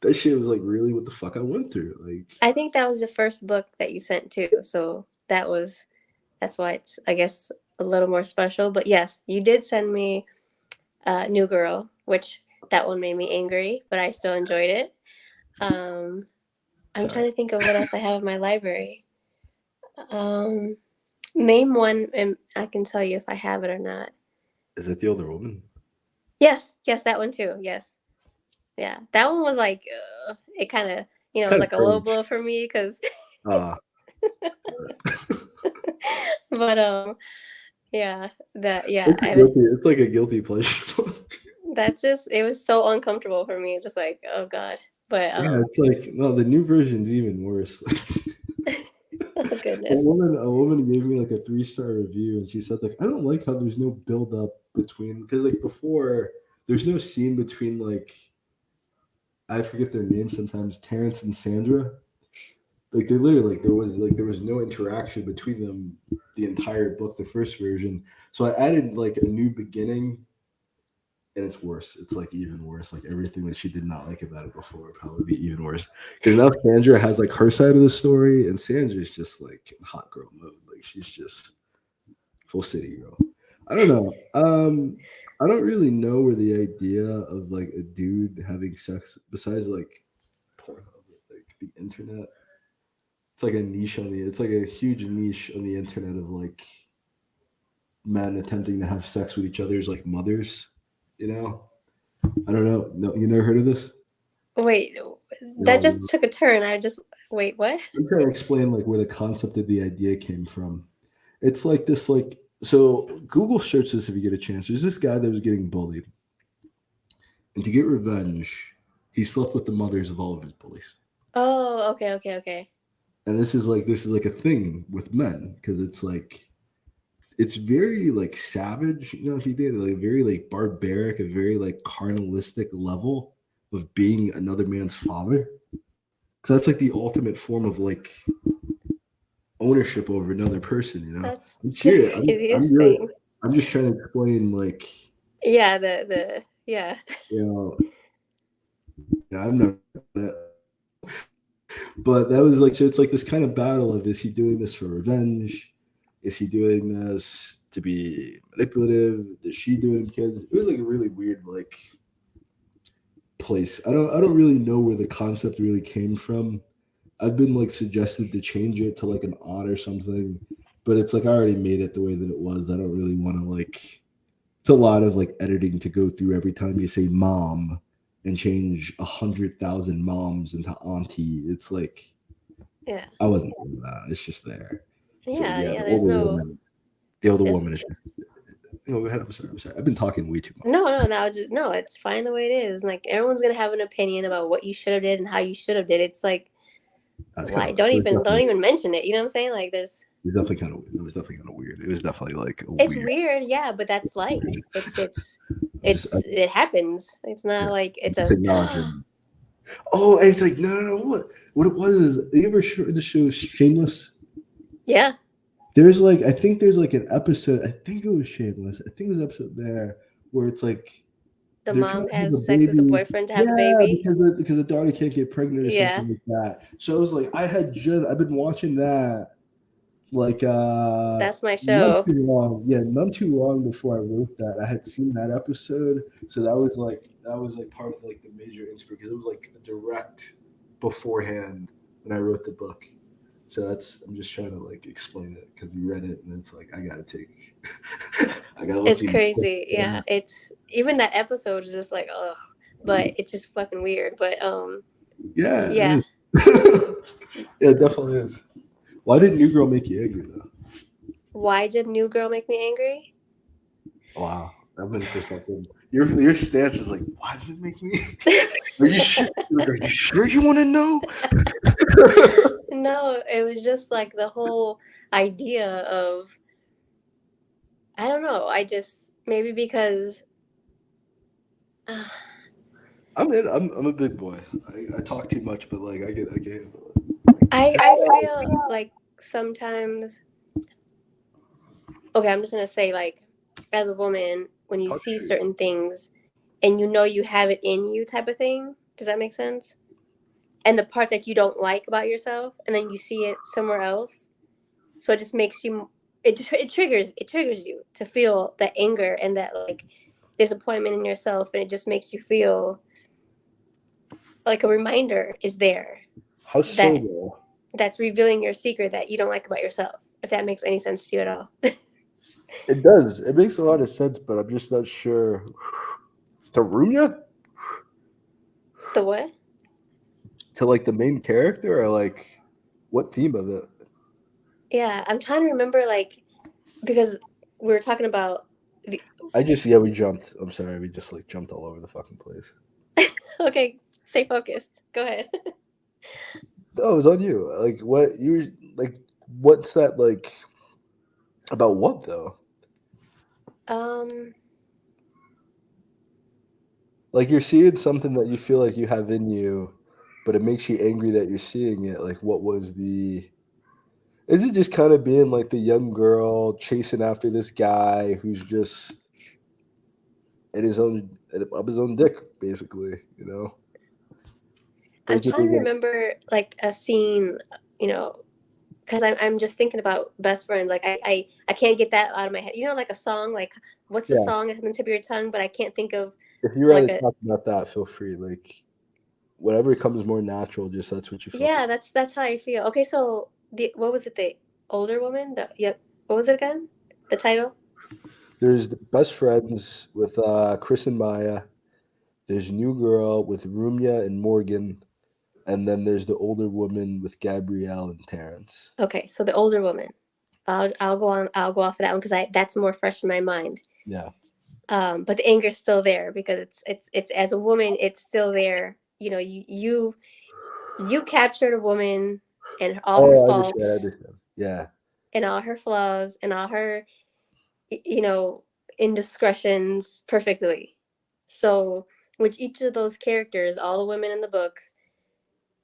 That shit was like really what the fuck I went through. Like, I think that was the first book that you sent too. So that's why it's, I guess, a little more special. But yes, you did send me New Girl, which that one made me angry, but I still enjoyed it. Um, I'm sorry. trying to think of what else I have in my library. Um, Name one, and I can tell you if I have it or not. Is it the older woman? Yes, yes, that one too. Yes, yeah, that one was like it kind of, it was Kind of like a low cringe. blow for me because, Ah, but yeah, that yeah, it's a guilty. It's like a guilty pleasure. that's just it was so uncomfortable for me. Just like, oh god, but Yeah, it's like no, the new version's even worse. oh A goodness. woman gave me like a 3-star review, and she said like I don't like how there's no build up between because like before there's no scene between like I forget their names sometimes Terrence and Sandra. Like they literally there was no interaction between them the entire book, the first version. So I added like a new beginning, and it's worse. It's like even worse. Like everything that she did not like about it before would probably be even worse. Because now Sandra has like her side of the story, and Sandra's just like in hot girl mode. Like she's just full city girl. I don't know. I don't really know where the idea of like a dude having sex besides like Pornhub, like the internet. It's like a niche on the. It's like a huge niche on the internet of like men attempting to have sex with each other's like mothers. You know, I don't know. No, you never heard of this? Wait, that No, just took a turn. Wait, what? I'm trying to explain like where the concept of the idea came from. It's like this, like so. Google search this if you get a chance. There's this guy that was getting bullied, and to get revenge, he slept with the mothers of all of his bullies. Oh, okay, okay, okay. And this is like a thing with men because it's like it's very like savage, you know, if you did like very like barbaric, a very like carnalistic level of being another man's father. So that's like the ultimate form of like ownership over another person, you know. That's I'm serious. I'm craziest really thing. I'm just trying to explain like Yeah, the yeah. you know, I'm not but that was like so it's like this kind of battle of is he doing this for revenge? Is he doing this to be manipulative? Does she do it because it was like a really weird like place. I don't really know where the concept really came from. I've been like suggested to change it to like an odd or something, but it's like I already made it the way that it was. I don't really want to like it's a lot of like editing to go through every time you say mom and change 100,000 moms into auntie. It's like Yeah. I wasn't doing that. It's just there. So Yeah, yeah, yeah, there's no the older there's woman is just. Oh, go ahead. I'm sorry. I'm sorry. I've been talking way too much. no, no, just no, it's fine the way it is. Like everyone's gonna have an opinion about what you should have did and how you should have did. It's like That's kind why of. It was don't definitely. even mention it. You know what I'm saying? Like this It was definitely kind of. It was definitely kind of weird. It was definitely like a it's weird. weird, yeah, but that's life. Just It happens. It's not yeah. like it's Just a acknowledging. Oh, and it's like no, no, no. What it was is you ever heard the show Shameless? yeah. There's like I think there's like an episode. I think it was Shameless. I think it was an episode there where it's like The they're trying mom to have has a sex with the baby. boyfriend to have the Yeah, baby. because the daughter can't get pregnant or Yeah. something like that. So I was like, I've been watching that like That's my not show. too long. Yeah, not too long before I wrote that. I had seen that episode, so that was like part of like the major inspiration because it was like a direct beforehand when I wrote the book. So that's I'm just trying to like explain it because you read it and it's like I gotta take I gotta look It's you. crazy. Yeah. It's even that episode is just like ugh. But it's just fucking weird. But Yeah, it yeah. is. Yeah, it definitely is. Why did New Girl make you angry though? Why did New Girl make me angry? Wow, I've been for something. Your stance was like, why did it make me? Are you sure? Are you sure you want to know? No, it was just like the whole idea of I don't know. I just maybe because uh, I'm a big boy. I talk too much, but like I get handle I feel like sometimes okay, I'm just gonna say like as a woman, when you see it. certain things and you know you have it in you type of thing. Does that make sense? and the part that you don't like about yourself, and then you see it somewhere else. So it just makes you, it triggers you to feel that anger and that like disappointment in yourself, and it just makes you feel like a reminder is there How so that though? that's revealing your secret that you don't like about yourself. If that makes any sense to you at all. It does. It makes a lot of sense, but I'm just not sure. To Rumia? The what? To like the main character or like what theme of it? Yeah, I'm trying to remember like because we were talking about the. I just yeah, we jumped. I'm sorry, we just like jumped all over the fucking place. Okay, stay focused. Go ahead. Oh, it was on you. Like what you like what's that like about what though? um Like you're seeing something that you feel like you have in you, but it makes you angry that you're seeing it. Like what was the is it just kind of being like the young girl chasing after this guy who's just in his own up his own dick, basically, you know? I'm Breaking trying to even remember like a scene, you know, because I'm just thinking about best friends. Like I can't get that out of my head. You know, like a song. Like what's the yeah. song that's on the tip of your tongue? But I can't think of If you'd like rather a. talk about that, feel free. Like whatever comes more natural, just that's what you focus. Yeah, that's how I feel. Okay, so the what was it? The older woman. The yep. What was it again? The title. There's the best friends with Chris and Maya. There's New Girl with Rumya and Morgan, and then there's the older woman with Gabrielle and Terrence. Okay, so the older woman. I'll go on. I'll go off of that one because I that's more fresh in my mind. Yeah. But the anger's still there because it's as a woman, it's still there. You know, you captured a woman and all her Oh, I understand. I faults understand. Yeah. and all her flaws and all her, you know, indiscretions perfectly. So with each of those characters, all the women in the books,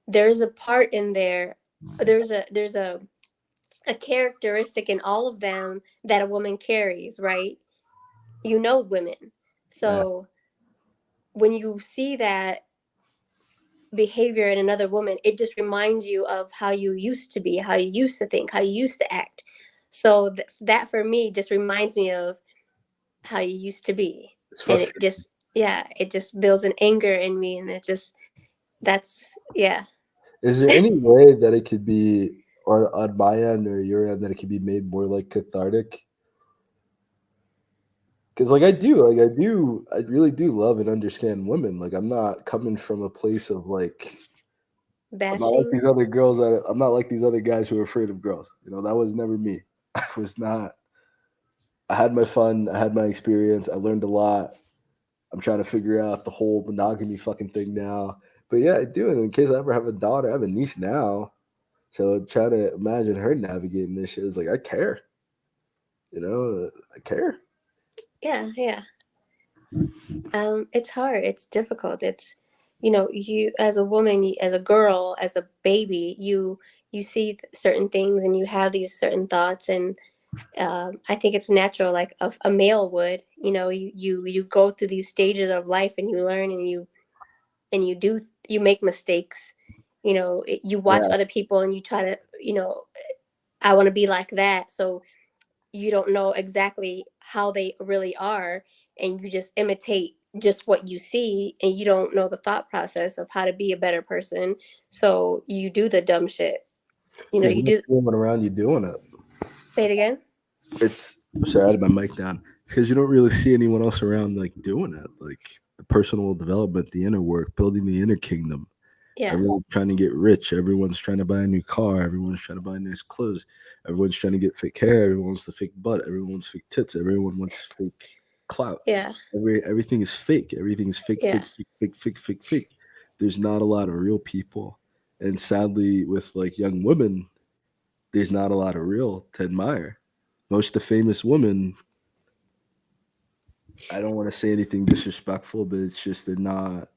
there's a part in there. There's a characteristic in all of them that a woman carries, right? You know, women. Yeah. So when you see that behavior in another woman, it just reminds you of how you used to be, how you used to think, how you used to act. So that for me just reminds me of how you used to be. It's And it frustrating. just, yeah, it just builds an anger in me. And it just, yeah. Is there any way that it could be, or on my end or your end, that it could be made more like cathartic? Because I really do love and understand women. Like I'm not coming from a place of like I'm not like Bashing. these other girls that I'm not like these other guys who are afraid of girls. You know, that was never me. I was not. I had my fun. I had my experience. I learned a lot. I'm trying to figure out the whole monogamy fucking thing now. But yeah, I do. And in case I ever have a daughter, I have a niece now. So try to imagine her navigating this shit. It's like I care. You know, I care. Yeah, yeah. It's hard. It's difficult. It's, you know, you as a woman, as a girl, as a baby, you see certain things and you have these certain thoughts, and I think it's natural, like a male would. You know, you go through these stages of life and you learn and you make mistakes. You know, you watch Yeah. other people and you try to, you know, I want to be like that. So you don't know exactly how they really are, and you just imitate just what you see, and you don't know the thought process of how to be a better person. So you do the dumb shit. You know, Because you you don't do. see anyone around you doing it. Say it again. It's sorry, I had my mic down. Because you don't really see anyone else around like doing it. Like the personal development, the inner work, building the inner kingdom. Yeah, Everyone's trying to get rich. Everyone's trying to buy a new car. Everyone's trying to buy nice clothes. Everyone's trying to get fake hair. Everyone wants the fake butt. Everyone wants fake tits. Everyone wants fake clout. yeah, Everything is fake. Everything is fake, yeah, fake, fake, fake, fake, fake, fake. There's not a lot of real people. And sadly, with like young women, there's not a lot of real to admire. Most of the famous women, I don't want to say anything disrespectful, but it's just they're not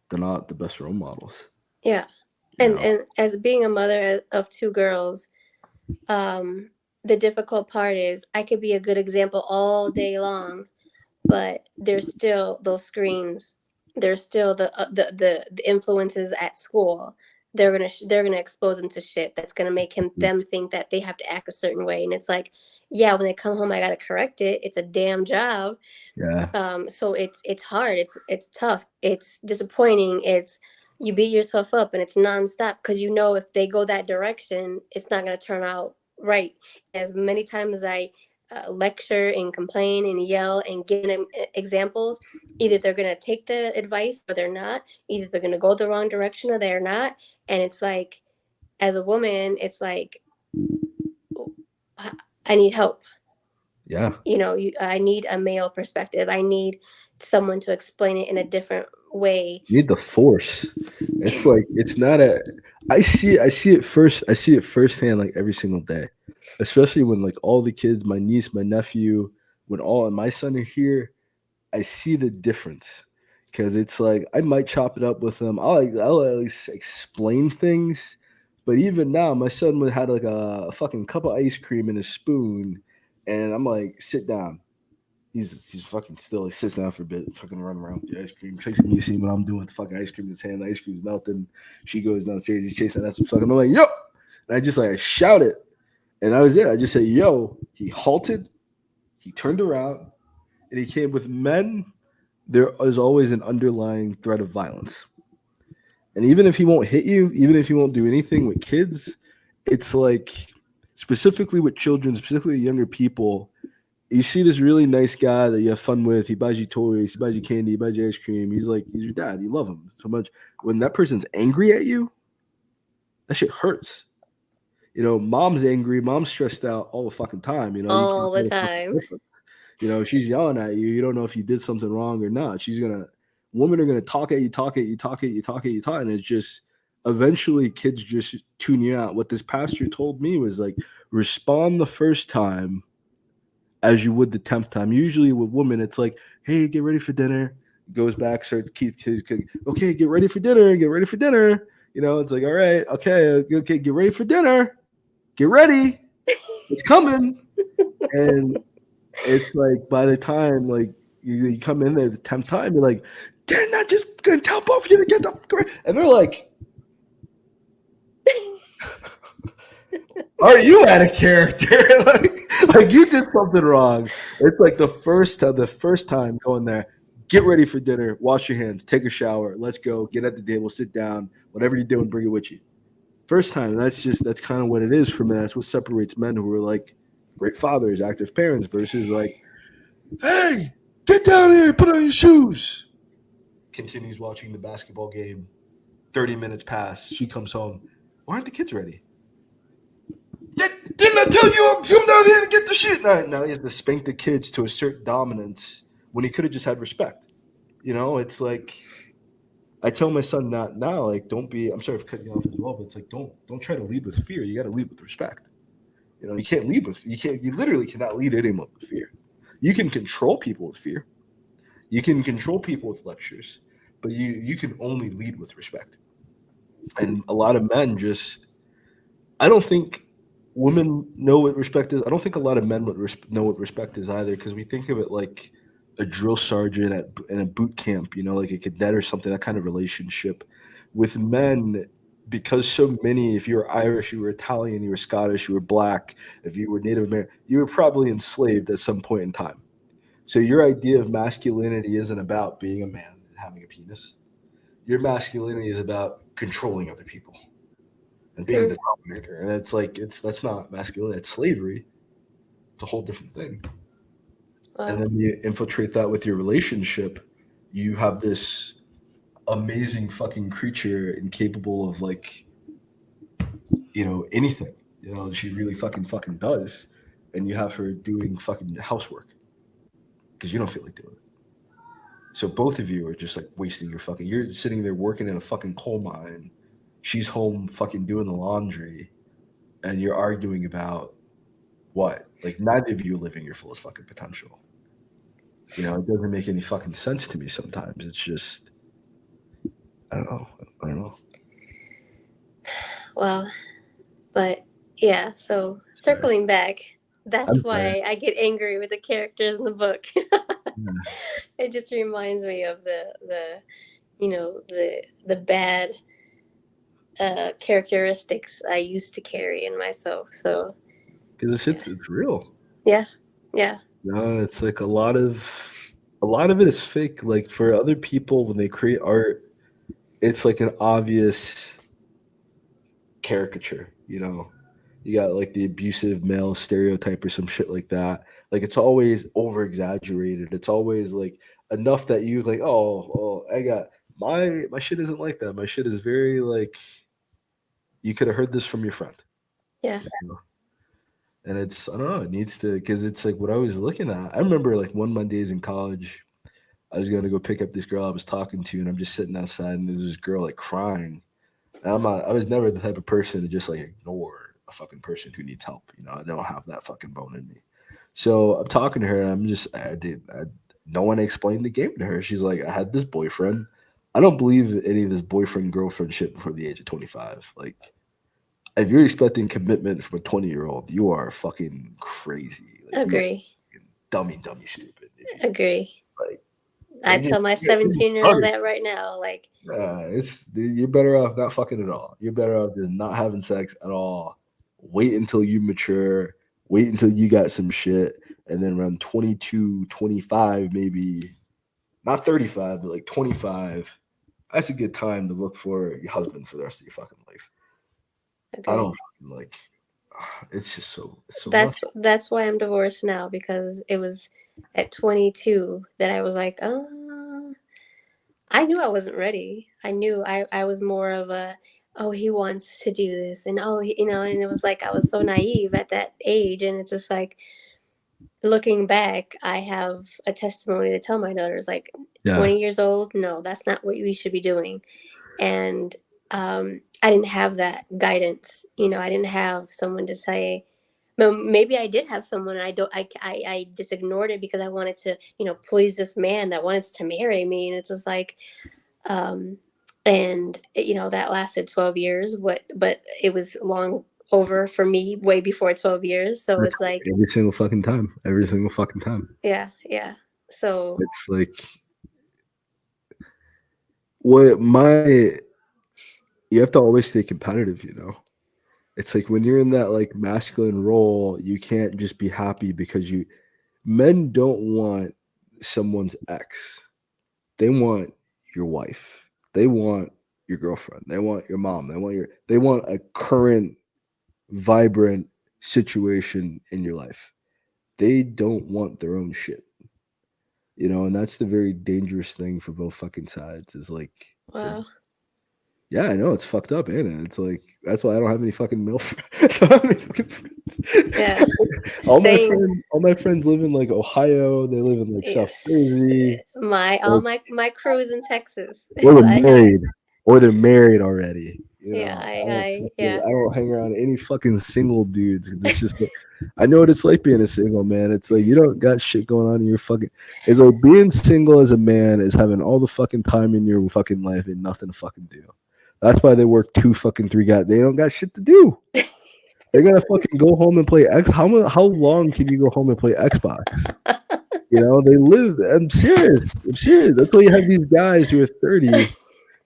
the best role models. yeah. You And know? as being a mother of two girls, the difficult part is I could be a good example all day long, but there's still those screens. there's still the influences at school. They're gonna expose him to shit that's gonna make them think that they have to act a certain way, and it's like, yeah, when they come home, I gotta correct it. It's a damn job. Yeah. So it's hard, it's tough, it's disappointing, it's you beat yourself up, and it's nonstop because you know if they go that direction, it's not going to turn out right. As many times as I lecture and complain and yell and give them examples, either they're going to take the advice or they're not. Either they're going to go the wrong direction or they're not. And it's like, as a woman, it's like, I need help. Yeah. I need a male perspective. I need someone to explain it in a different way. You need the force. It's like it's not a. I see it firsthand like every single day, especially when like all the kids, my niece, my nephew, when all and my son are here. I see the difference because it's like I might chop it up with them. I'll at least explain things, but even now, my son would had like a fucking cup of ice cream and a spoon, and I'm like, sit down. He's fucking still. He sits down for a bit, fucking run around with the ice cream. Tracy me see what I'm doing with the fucking ice cream in his hand. The ice cream's melting. She goes downstairs. He's chasing that some fucking. I'm like, yo, and I just like I shout it, and that was it. I just said, yo. He halted. He turned around, and he came with men. There is always an underlying threat of violence, and even if he won't hit you, even if he won't do anything with kids, it's like specifically with children, specifically younger people you see this really nice guy that you have fun with. He buys you toys, he buys you candy, he buys you ice cream. He's like, he's your dad. You love him so much. When that person's angry at you, that shit hurts. Mom's angry, mom's stressed out all the fucking time. You can't All the tell the fucking time. difference. She's yelling at you. You don't know if you did something wrong or not. Women are gonna talk at you, talk at you, talk at you, talk at you, talk, and it's just eventually kids just tune you out. What this pastor told me was like, respond the first time as you would the 10th time. Usually with women, it's like, hey, get ready for dinner. Goes back, starts okay, get ready for dinner, get ready for dinner. It's like, all right, okay, get ready for dinner. Get ready. It's coming. And it's like by the time like you come in there the 10th time, you're like, didn't I just gonna tell both of you to get the and they're like, are you out of character? like you did something wrong. It's like the first time going there. Get ready for dinner. Wash your hands. Take a shower. Let's go. Get at the table. Sit down. Whatever you're doing, bring it with you. First time. That's kind of what it is for men. That's what separates men who are like great fathers, active parents, versus like, hey, get down here. Put on your shoes. Continues watching the basketball game. 30 minutes pass. She comes home. Why aren't the kids ready? Didn't I tell you I'm come down here to get the shit? Now he has to spank the kids to assert dominance when he could have just had respect. It's like I tell my son not now, like don't be. I'm sorry for cutting you off as well, but it's like don't try to lead with fear. You got to lead with respect. You can't lead with you literally cannot lead anyone with fear. You can control people with fear. You can control people with lectures, but you can only lead with respect. And a lot of men just I don't think women know what respect is. I don't think a lot of men would know what respect is either because we think of it like a drill sergeant in a boot camp, like a cadet or something, that kind of relationship. With men, because so many, if you were Irish, you were Italian, you were Scottish, you were Black, if you were Native American, you were probably enslaved at some point in time. So your idea of masculinity isn't about being a man and having a penis. Your masculinity is about controlling other people and being the dominator. And it's like that's not masculine, it's slavery. It's a whole different thing. Wow. And then you infiltrate that with your relationship, you have this amazing fucking creature incapable of like, anything. She really fucking does. And you have her doing fucking housework because you don't feel like doing it. So both of you are just like wasting you're sitting there working in a fucking coal mine. She's home fucking doing the laundry and you're arguing about what? Like neither of you are living your fullest fucking potential. It doesn't make any fucking sense to me sometimes. It's just I don't know. Well, but yeah, so circling back, that's I'm sorry. why I get angry with the characters in the book. It just reminds me of the bad characteristics I used to carry in myself. So because this yeah, it's real. yeah, yeah. No, it's like a lot of it is fake. Like for other people, when they create art, it's like an obvious caricature. You got like the abusive male stereotype or some shit like that. Like it's always over exaggerated. It's always like enough that you like, oh, I got my shit isn't like that. My shit is very like you could have heard this from your friend. Yeah. You know? And it's I don't know, it needs to because it's like what I was looking at. I remember like one of my days in college, I was gonna go pick up this girl I was talking to, and I'm just sitting outside, and there's this girl like crying. And I was never the type of person to just like ignore a fucking person who needs help. I don't have that fucking bone in me. So I'm talking to her, and no one explained the game to her. She's like, I had this boyfriend. I don't believe any of this boyfriend girlfriend shit before the age of 25. Like, if you're expecting commitment from a 20-year-old, you are fucking crazy. Like, you are Agree. dummy stupid. If you Agree. like, I and tell my you're 17-year-old that right now. Like, it's you're better off not fucking at all. You're better off just not having sex at all. Wait until you mature. Wait until you got some shit, and then around 22, 25, maybe not 35, but like 25. That's a good time to look for your husband for the rest of your fucking life. I don't agree. fucking like. It's so much. That's why I'm divorced now, because it was at 22 that I was like, I knew I wasn't ready. I knew I was more of a, oh, he wants to do this, and and it was like I was so naive at that age, and it's just like looking back, I have a testimony to tell my daughters, like, Yeah, 20 years old, no, that's not what we should be doing. And I didn't have that guidance. I didn't have someone to say. Well, maybe I did have someone. I don't. I just ignored it because I wanted to, please this man that wanted to marry me, and it's just like, um, and that lasted 12 years. But it was long over for me, way before 12 years. So that's it's like, every single fucking time. Every single fucking time. yeah, yeah. So It's like what my you have to always stay competitive. It's like when you're in that like masculine role, you can't just be happy because men don't want someone's ex. They want your wife. They want your girlfriend. They want your mom. They want a current vibrant situation in your life. They don't want their own shit, and that's the very dangerous thing for both fucking sides is like so wow, yeah, I know it's fucked up, ain't it? It's like that's why I don't have any fucking milf. I don't have any fucking friends. yeah, same. All my friends live in like Ohio. They live in like South Yes, Jersey, my all like, my crews in Texas. or they're I have. married, or they're married already. Yeah, I yeah. don't hang around any fucking single dudes. 'Cause it's just like, I know what it's like being a single man. It's like you don't got shit going on in your fucking. It's like being single as a man is having all the fucking time in your fucking life and nothing to fucking do. That's why they work two fucking three guys. They don't got shit to do. They're gonna fucking go home and play X. How long can you go home and play Xbox? They live. I'm serious. I'm serious. That's why you have these guys who are 30.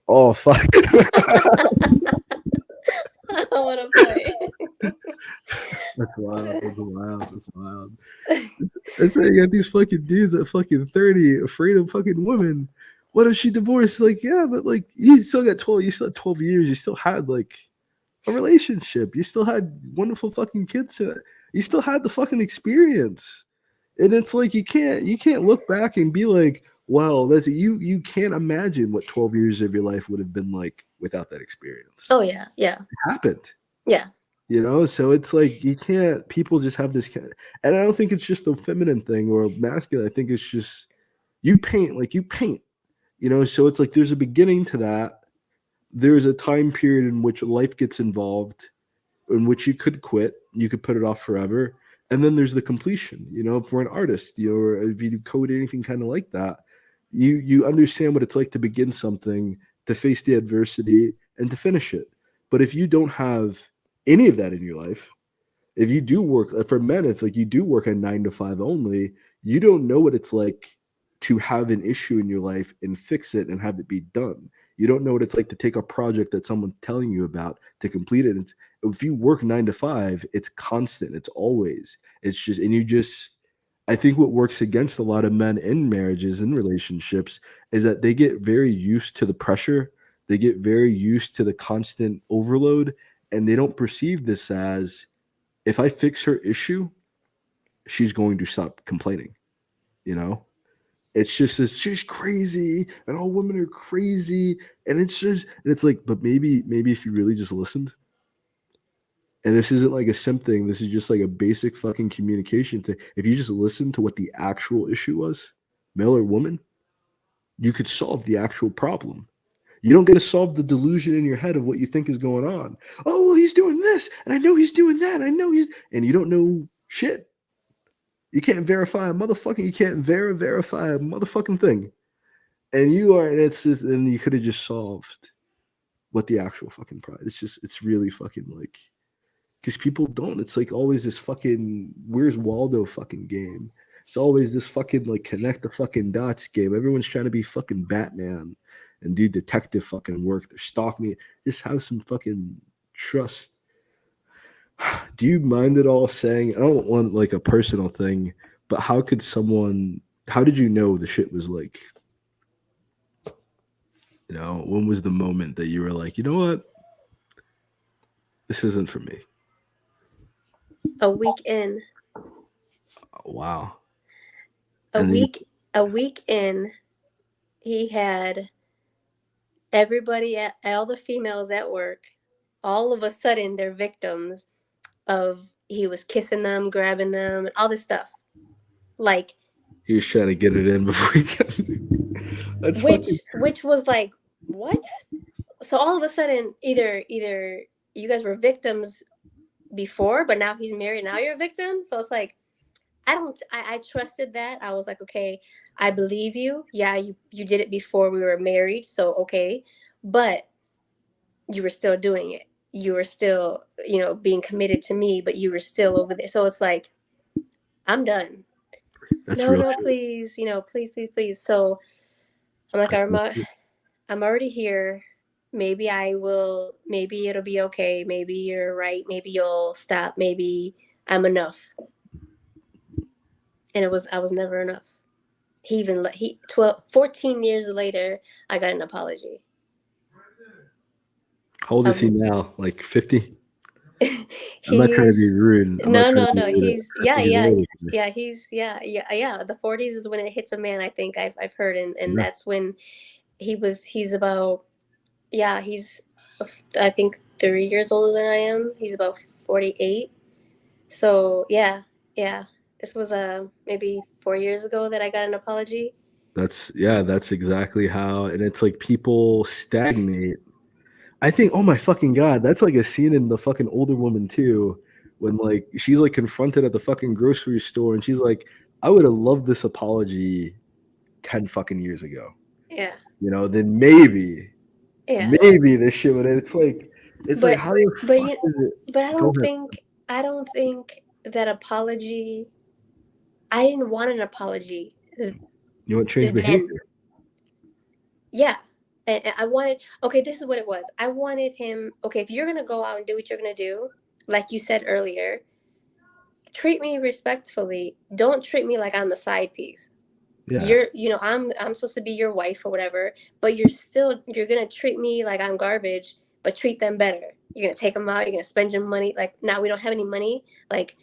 Oh fuck. I don't want to play. That's wild. That's wild. That's wild. That's why you got these fucking dudes at fucking 30 afraid of fucking women. What if she divorced? Like, yeah, but like you still got 12, you still had 12 years, you still had like a relationship. You still had wonderful fucking kids. You still had the fucking experience. And it's like you can't look back and be like, well, that's you can't imagine what 12 years of your life would have been like without that experience. Oh yeah, yeah, It happened. yeah. So it's like you can't people just have this kind of, and I don't think it's just a feminine thing or masculine. I think it's just you paint, so it's like there's a beginning to that. There's a time period in which life gets involved, in which you could quit, you could put it off forever. And then there's the completion, for an artist, or if you do code anything kind of like that, you understand what it's like to begin something, to face the adversity, and to finish it. But if you don't have any of that in your life, if you do work for men, if like you do work a 9 to 5 only, you don't know what it's like to have an issue in your life and fix it and have it be done. You don't know what it's like to take a project that someone's telling you about to complete it. If you work 9 to 5, it's constant. It's always. It's just, and you just, I think what works against a lot of men in marriages and relationships is that they get very used to the pressure. They get very used to the constant overload, and they don't perceive this as, if I fix her issue, she's going to stop complaining. You know, it's just this, she's crazy and all women are crazy. And it's like, but maybe if you really just listened, and this isn't like a simp thing, this is just like a basic fucking communication thing. If you just listen to what the actual issue was, male or woman, you could solve the actual problem. You don't get to solve the delusion in your head of what you think is going on. Oh, well, he's doing this, and I know he's doing that. I know and you don't know shit. You can't verify a motherfucking, you can't verify a motherfucking thing. And it's just, and you could have just solved what the actual fucking pride. It's really fucking like, because people don't. It's like always this fucking Where's Waldo fucking game. It's always this fucking like connect the fucking dots game. Everyone's trying to be fucking Batman and do detective fucking work. They're stalking me. Just have some fucking trust. Do you mind at all saying, I don't want like a personal thing, but how did you know the shit was like, when was the moment that you were like, you know what? This isn't for me. A week in. Wow. A week in, he had everybody, all the females at work, all of a sudden they're victims of, he was kissing them, grabbing them, and all this stuff. Like, he was trying to get it in before he got That's which was like, what? So all of a sudden, either you guys were victims before, but now he's married, now you're a victim. So it's like, I trusted that. I was like, okay, I believe you. Yeah, you did it before we were married, so okay. But you were still doing it. You were still, being committed to me, but you were still over there. So it's like, I'm done. That's no, please, please. So I'm like, I'm already here. Maybe maybe it'll be okay. Maybe you're right. Maybe you'll stop. Maybe I'm enough. And I was never enough. 14 years later, I got an apology. How old is he now? Like 50? I'm not trying to be rude. No. He's the 40s is when it hits a man. I think I've heard, and that's when he's about, he's, I think 3 years older than I am. He's about 48. So yeah. This was maybe 4 years ago that I got an apology. That's exactly how, and it's like people stagnate. I think, oh my fucking God, that's like a scene in The fucking Older Woman too, when like she's like confronted at the fucking grocery store and she's like, I would have loved this apology 10 fucking years ago. Yeah. Then maybe this shit would, it's like how do you but I don't think that apology, I didn't want an apology. You want change behavior? Yeah. And I wanted, okay, this is what it was. I wanted him, okay, if you're going to go out and do what you're going to do, like you said earlier, treat me respectfully. Don't treat me like I'm the side piece. Yeah. I'm supposed to be your wife or whatever, but you're going to treat me like I'm garbage, but treat them better. You're going to take them out. You're going to spend your money. Like, now we don't have any money. Like,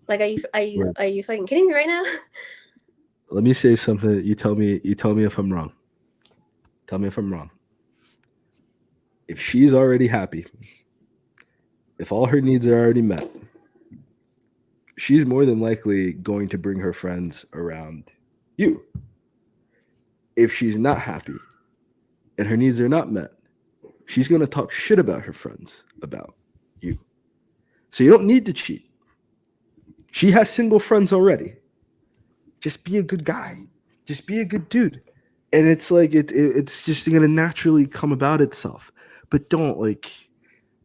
are you fucking kidding me right now? Let me say something. You tell me if I'm wrong. Tell me if I'm wrong. If she's already happy, if all her needs are already met, she's more than likely going to bring her friends around you. If she's not happy and her needs are not met, she's going to talk shit about her friends about you. So you don't need to cheat. She has single friends already. Just be a good guy. Just be a good dude. And it's like, it's just going to naturally come about itself. But don't like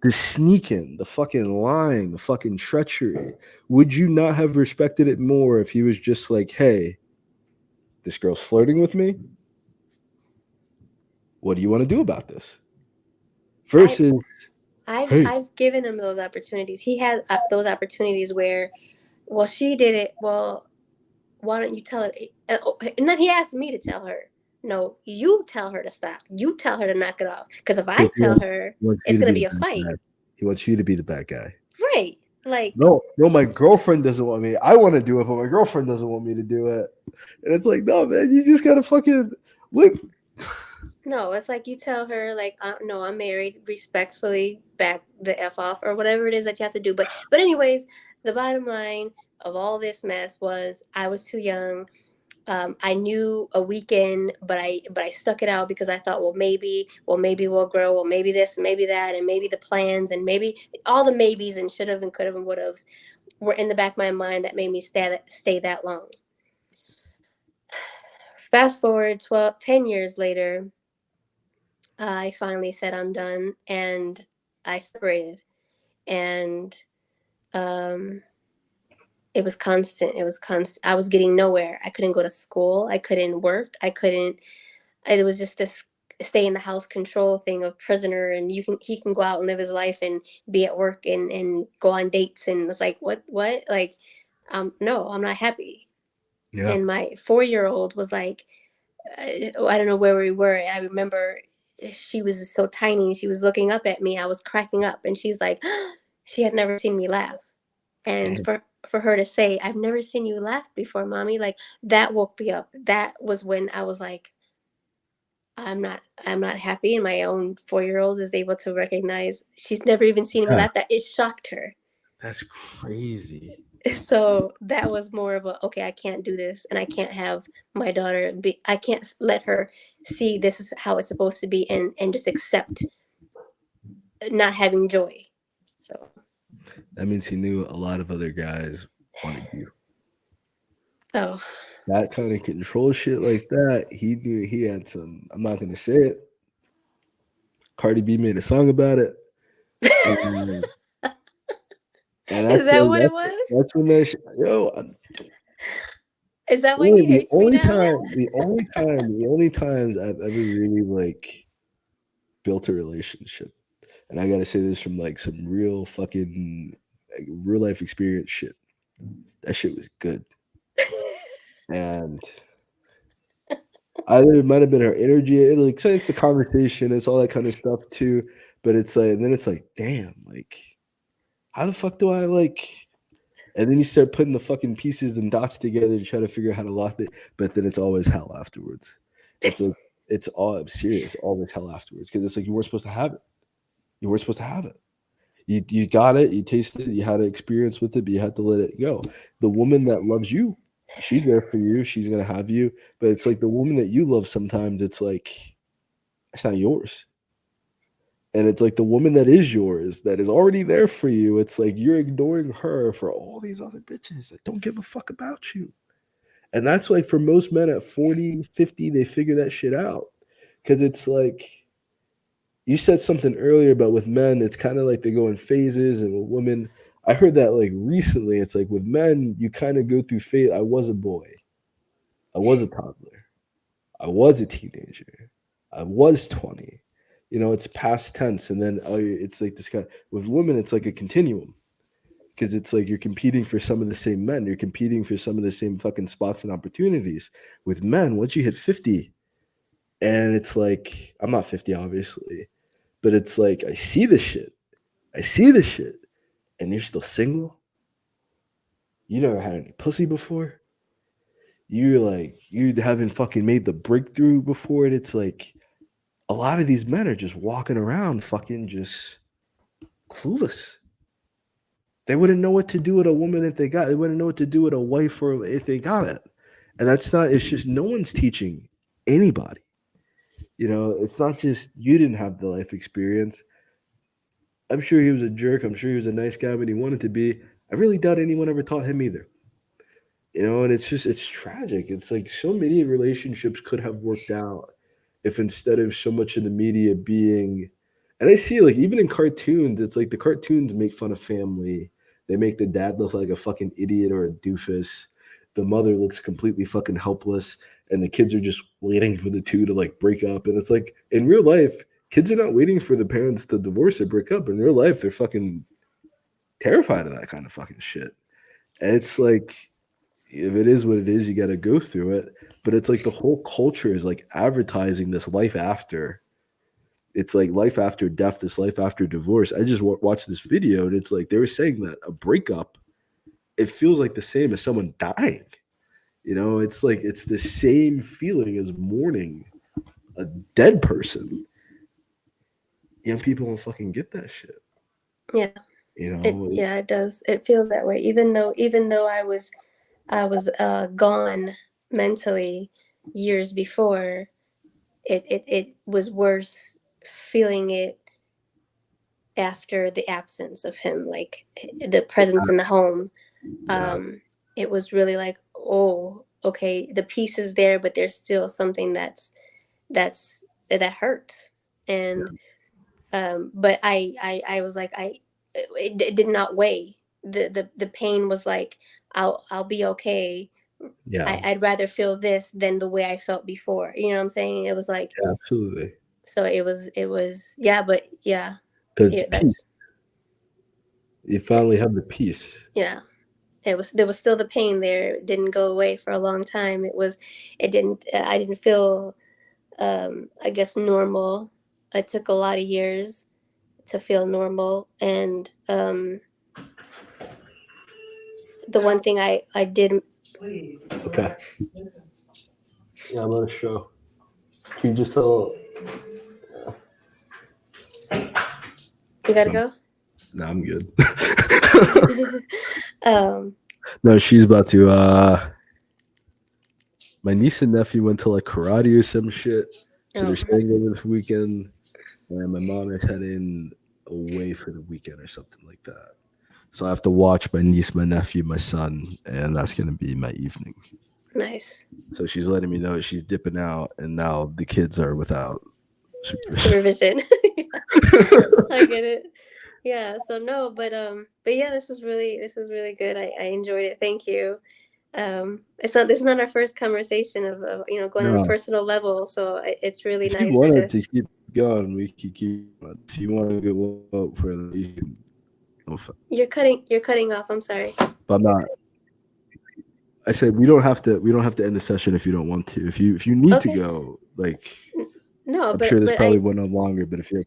the sneaking, the fucking lying, the fucking treachery. Would you not have respected it more if he was just like, hey, This girl's flirting with me. What do you want to do about this? I Versus, I've hey, I've given him those opportunities. He had those opportunities where, well, she did it. Well, why don't you tell her? And then he asked me to tell her. No, you tell her to stop. You tell her to knock it off. Because if I so tell her, he wants you it's to gonna be the be a bad fight, guy. He wants you to be the bad guy. right? Like, No, no, my girlfriend doesn't want me. I want to do it, but my girlfriend doesn't want me to do it. And it's like, no, man, you just gotta fucking look. no, it's like you tell her, like, no, I'm married, respectfully back the f off or whatever it is that you have to do. But anyways, the bottom line of all this mess was I was too young. I knew a weekend, but I stuck it out because I thought, well, maybe we'll grow, well, maybe this, and maybe that, and maybe the plans, and maybe all the maybes and should have and could have and would have were in the back of my mind that made me stay that long. Fast forward 10 years later, I finally said I'm done, and I separated, and um, it was constant. It was constant. I was getting nowhere. I couldn't go to school. I couldn't work. I couldn't. It was just this stay in the house control thing of prisoner, and he can go out and live his life and be at work and go on dates, and it's like what like, no, I'm not happy. Yeah. And my 4-year-old was like, I don't know where we were. I remember she was so tiny. She was looking up at me. I was cracking up, and she's like, she had never seen me laugh. And Damn. for her to say, "I've never seen you laugh before, mommy," like that woke me up. That was when I was like, I'm not happy. And my own 4-year-old is able to recognize she's never even seen me Yeah, laugh. That it shocked her. that's crazy. So that was more of a, okay, I can't do this, and I can't have my daughter be, I can't let her see this is how it's supposed to be, and just accept not having joy. So That means he knew a lot of other guys wanted you. oh. That kind of control shit like that, he knew he had some. I'm not gonna say it. Cardi B made a song about it, and, and Is that's that like what it was? that's when that shit, yo. Is that why Only he the hates me only now? time, the only times I've ever really like built a relationship, and I gotta say this from like some real fucking like, real life experience shit. That shit was good, and either it might have been her energy. Like, say it's the conversation, it's all that kind of stuff too. But it's like, and then it's like, damn, like, how the fuck do I like? And then you start putting the fucking pieces and dots together to try to figure out how to lock it. But then it's always hell afterwards. It's like it's all I'm serious, always hell afterwards because it's like you weren't supposed to have it. You weren't supposed to have it. You got it, you tasted it, you had an experience with it, but you had to let it go. The woman that loves you, she's there for you, she's gonna have you. But it's like the woman that you love sometimes, it's like it's not yours. And it's like the woman that is yours, that is already there for you. It's like you're ignoring her for all these other bitches that don't give a fuck about you. And that's like for most men at 40, 50, they figure that shit out. Cause it's like you said something earlier about with men, it's kind of like they go in phases, and with women, I heard that like recently. It's like with men, you kind of go through phase. I was a boy, I was a toddler, I was a teenager, I was 20. You know, it's past tense, and then it's like this guy with women. It's like a continuum because it's like you're competing for some of the same men. You're competing for some of the same fucking spots and opportunities. With men, once you hit 50, and it's like I'm not 50, obviously, but it's like I see this shit. I see this shit, and you're still single. You never had any pussy before. You're like you haven't fucking made the breakthrough before, and it's like a lot of these men are just walking around fucking just clueless. They wouldn't know what to do with a woman if they got. They wouldn't know what to do with a wife or if they got it. And that's not. It's just no one's teaching anybody. You know, it's not just you didn't have the life experience. I'm sure he was a jerk. I'm sure he was a nice guy, but he wanted to be. I really doubt anyone ever taught him either. You know, and it's just it's tragic. It's like so many relationships could have worked out if instead of so much of the media being, and I see like even in cartoons, it's like the cartoons make fun of family. They make the dad look like a fucking idiot or a doofus. the mother looks completely fucking helpless, and the kids are just waiting for the two to like break up. And it's like in real life, kids are not waiting for the parents to divorce or break up. In real life, they're fucking terrified of that kind of fucking shit. And it's like, if it is what it is, you got to go through it. But it's like the whole culture is like advertising this life after. It's like life after death, this life after divorce. I just watched this video, and it's like they were saying that a breakup, it feels like the same as someone dying. You know, it's like it's the same feeling as mourning a dead person. Young people don't fucking get that shit. Yeah. You know, It does. It feels that way. Even though I was gone mentally years before, it was worse feeling it after the absence of him, like the presence in the home. yeah. It was really like, oh, okay, the piece is there, but there's still something that hurts. And but I was like, it did not weigh. The pain was like, I'll be okay. Yeah, I'd rather feel this than the way I felt before. You know what I'm saying? It was like, yeah, absolutely. so it was yeah, but yeah, Because yeah, peace, that's you finally have the peace. yeah. There was still the pain there. It didn't go away for a long time. I didn't feel I guess normal. It took a lot of years to feel normal. And the one thing I did. Okay. Yeah, I'm on a show. Can you just tell? You gotta go. No, I'm good. um No, she's about to. My niece and nephew went to like karate or some shit, so they're oh, staying over this weekend. And my mom is heading away for the weekend or something like that. So I have to watch my niece, my nephew, my son, and that's gonna be my evening. nice. So she's letting me know she's dipping out, and now the kids are without Supervision. I get it. Yeah, so no, but yeah, this was really good. I enjoyed it. Thank you. This is not our first conversation of going on a No, personal level, so it's really if you nice wanted to. to keep going, we could keep. If you want to go out further, you can. You're cutting off. I'm sorry. But I'm not. I said we don't have to. We don't have to end the session if you don't want to. If you need to Okay. go, like No, I'm sure this but probably went on longer. But if you're,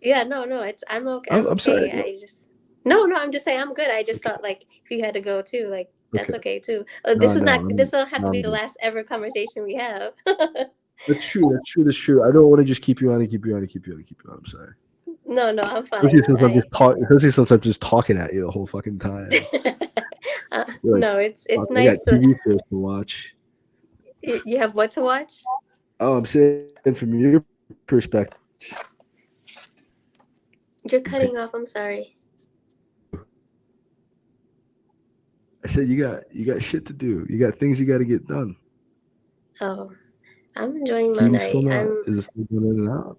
yeah, no, it's I'm okay. I'm sorry. I just no, I'm just saying I'm good. I just Okay. thought like if you had to go too, like that's Okay. okay too. No, no, This don't have no, to I'm be the good. last ever conversation we have. That's true. That's true. That's true. I don't want to just keep you on and keep you on and keep you on and keep you on. I'm sorry. No, I'm Especially fine. since I'm just talking. Especially since I'm just talking at you the whole fucking time. You're like, No, fuck, it's I got nice to. TV shows to watch. You have what to watch? Oh, I'm saying from your perspective. You're cutting off. I'm sorry. I said you got shit to do. You got things you got to get done. Oh, I'm enjoying my Can you still night. not? Is it still going in and out?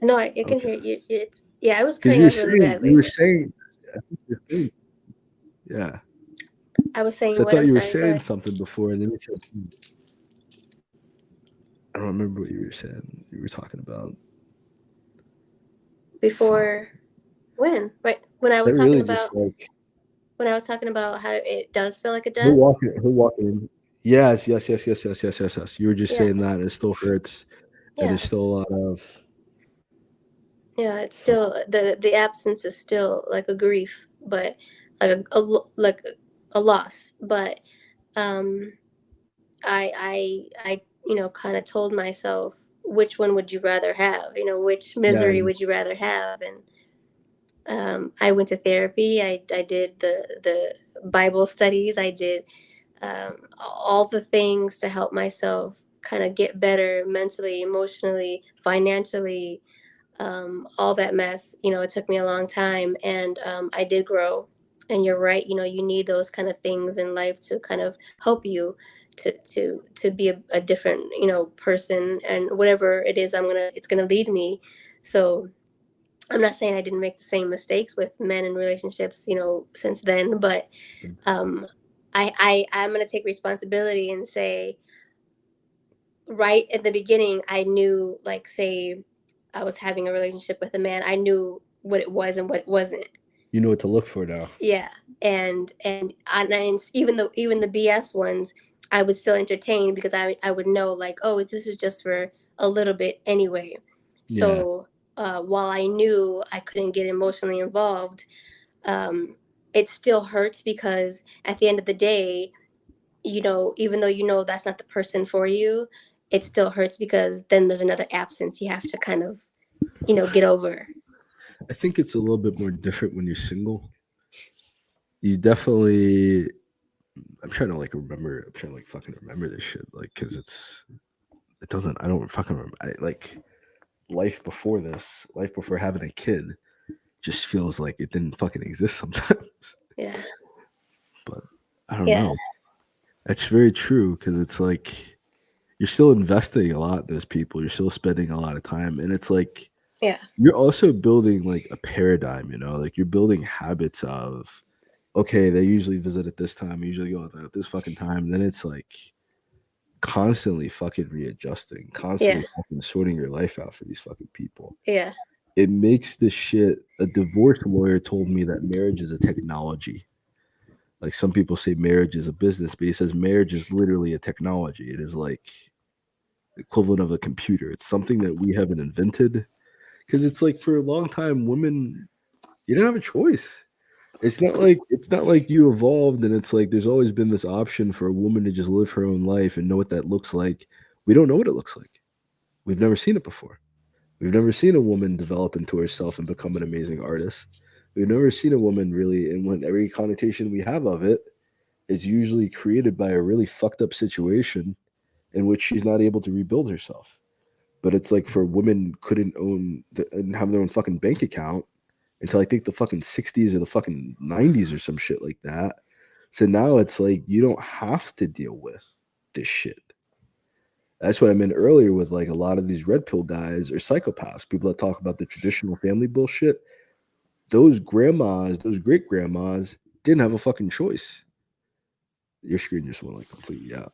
No, I can Okay. hear you. It's yeah. I was Because cutting off really you badly. were saying, I think you're saying, yeah. I was saying So I what? thought I'm you were sorry. Go saying ahead. something before, and then you said, I don't remember what you were saying. You were talking about. Fuck. Before when? Right when I was That talking really just about like how it does feel like a her death. walking, her walking. In. Yes, yes, yes, yes, yes, yes, yes, yes. You were just Yeah, saying that and it still hurts, and yeah, there's still a lot of yeah. It's fuck. still the absence is still like a grief, but like like a loss. But um, I kind of told myself which one would you rather have? Which Yeah, misery would you rather have? And I went to therapy. I did the Bible studies. I did all the things to help myself kind of get better mentally, emotionally, financially, all that mess. It took me a long time, and I did grow. And you're right. You need those kind of things in life to kind of help you to be a different person, and whatever it is it's gonna lead me. So I'm not saying I didn't make the same mistakes with men in relationships, since then, but um, I'm gonna take responsibility and say, right at the beginning, I knew, like, say I was having a relationship with a man, I knew what it was and what it wasn't. You know what to look for now. Yeah, and even the BS ones, I would still entertain because I would know, like, oh, this is just for a little bit anyway. Yeah. So while I knew I couldn't get emotionally involved, um, it still hurts because at the end of the day, even though that's not the person for you, it still hurts because then there's another absence you have to kind of get over. I think it's a little bit more different when you're single. You definitely I'm trying to like remember. I'm trying to like fucking remember this shit, like, because it doesn't. I don't fucking remember. Like life before this, life before having a kid, just feels like it didn't fucking exist sometimes. Yeah. But I don't Yeah. know. That's very true because it's like you're still investing a lot in those people. You're still spending a lot of time, and it's like Yeah. you're also building like a paradigm. Like you're building habits of okay, they usually visit at this time. I usually go at this fucking time. And then it's like constantly fucking readjusting, Yeah. constantly fucking sorting your life out for these fucking people. Yeah. It makes this shit. A divorce lawyer told me that marriage is a technology. Like some people say marriage is a business, but he says marriage is literally a technology. It is like the equivalent of a computer. It's something that we haven't invented. Because it's like for a long time, women, you didn't have a choice. It's not like you evolved and it's like there's always been this option for a woman to just live her own life and know what that looks like. We don't know what it looks like. We've never seen it before. We've never seen a woman develop into herself and become an amazing artist. We've never seen a woman really, and when every connotation we have of it is usually created by a really fucked up situation in which she's not able to rebuild herself. But it's like for women couldn't and have their own fucking bank account until I think the fucking 60s or the fucking 90s or some shit like that. So now it's like you don't have to deal with this shit. That's what I meant earlier with like a lot of these red pill guys or psychopaths, people that talk about the traditional family bullshit. Those grandmas, those great grandmas didn't have a fucking choice. Your screen just went like completely out.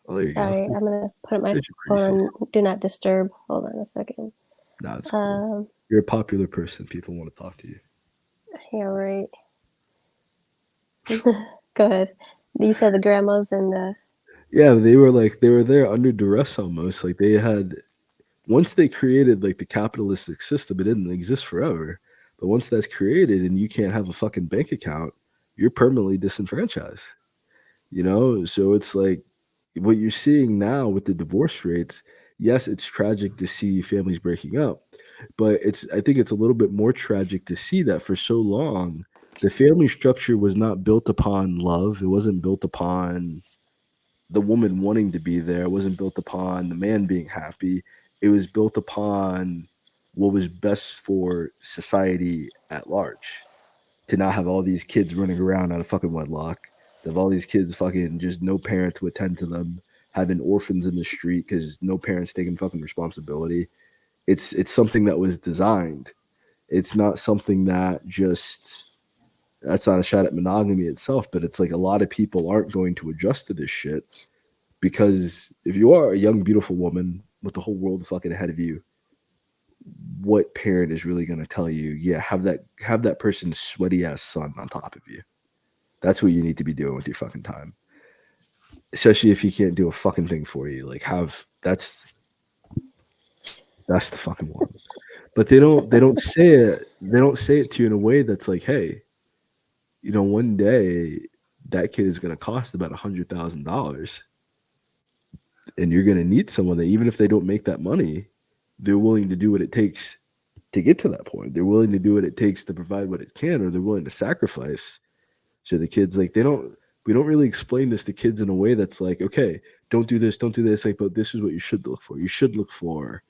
Oh, there you go. Sorry, I'm gonna put my There's your pretty phone face. on do not disturb. Hold on a second. Nah, it's cool. You're a popular person. People want to talk to you. Yeah, right. Go ahead. You said the grandmas and the Yeah, they were there under duress almost. Like they had once they created like the capitalistic system, it didn't exist forever. But once that's created and you can't have a fucking bank account, you're permanently disenfranchised. So it's like what you're seeing now with the divorce rates. Yes, it's tragic to see families breaking up, but I think it's a little bit more tragic to see that for so long the family structure was not built upon love. It wasn't built upon the woman wanting to be there. It wasn't built upon the man being happy. It was built upon what was best for society at large. To not have all these kids running around out of fucking wedlock, to have all these kids fucking just no parent to attend to them, having orphans in the street because no parents taking fucking responsibility. It's something that was designed. It's not something that just that's not a shot at monogamy itself, but it's like a lot of people aren't going to adjust to this shit because if you are a young, beautiful woman with the whole world fucking ahead of you, what parent is really going to tell you, yeah, have that person's sweaty ass son on top of you? That's what you need to be doing with your fucking time. Especially if he can't do a fucking thing for you. Like have that's the fucking one. But they don't say it to you in a way that's like, hey, one day that kid is gonna cost about $100,000 and you're gonna need someone that even if they don't make that money, they're willing to do what it takes to get to that point. They're willing to do what it takes to provide what it can, or they're willing to sacrifice. So the kids like we don't really explain this to kids in a way that's like, okay, don't do this, don't do this. Like, but this is what you should look for. You should look for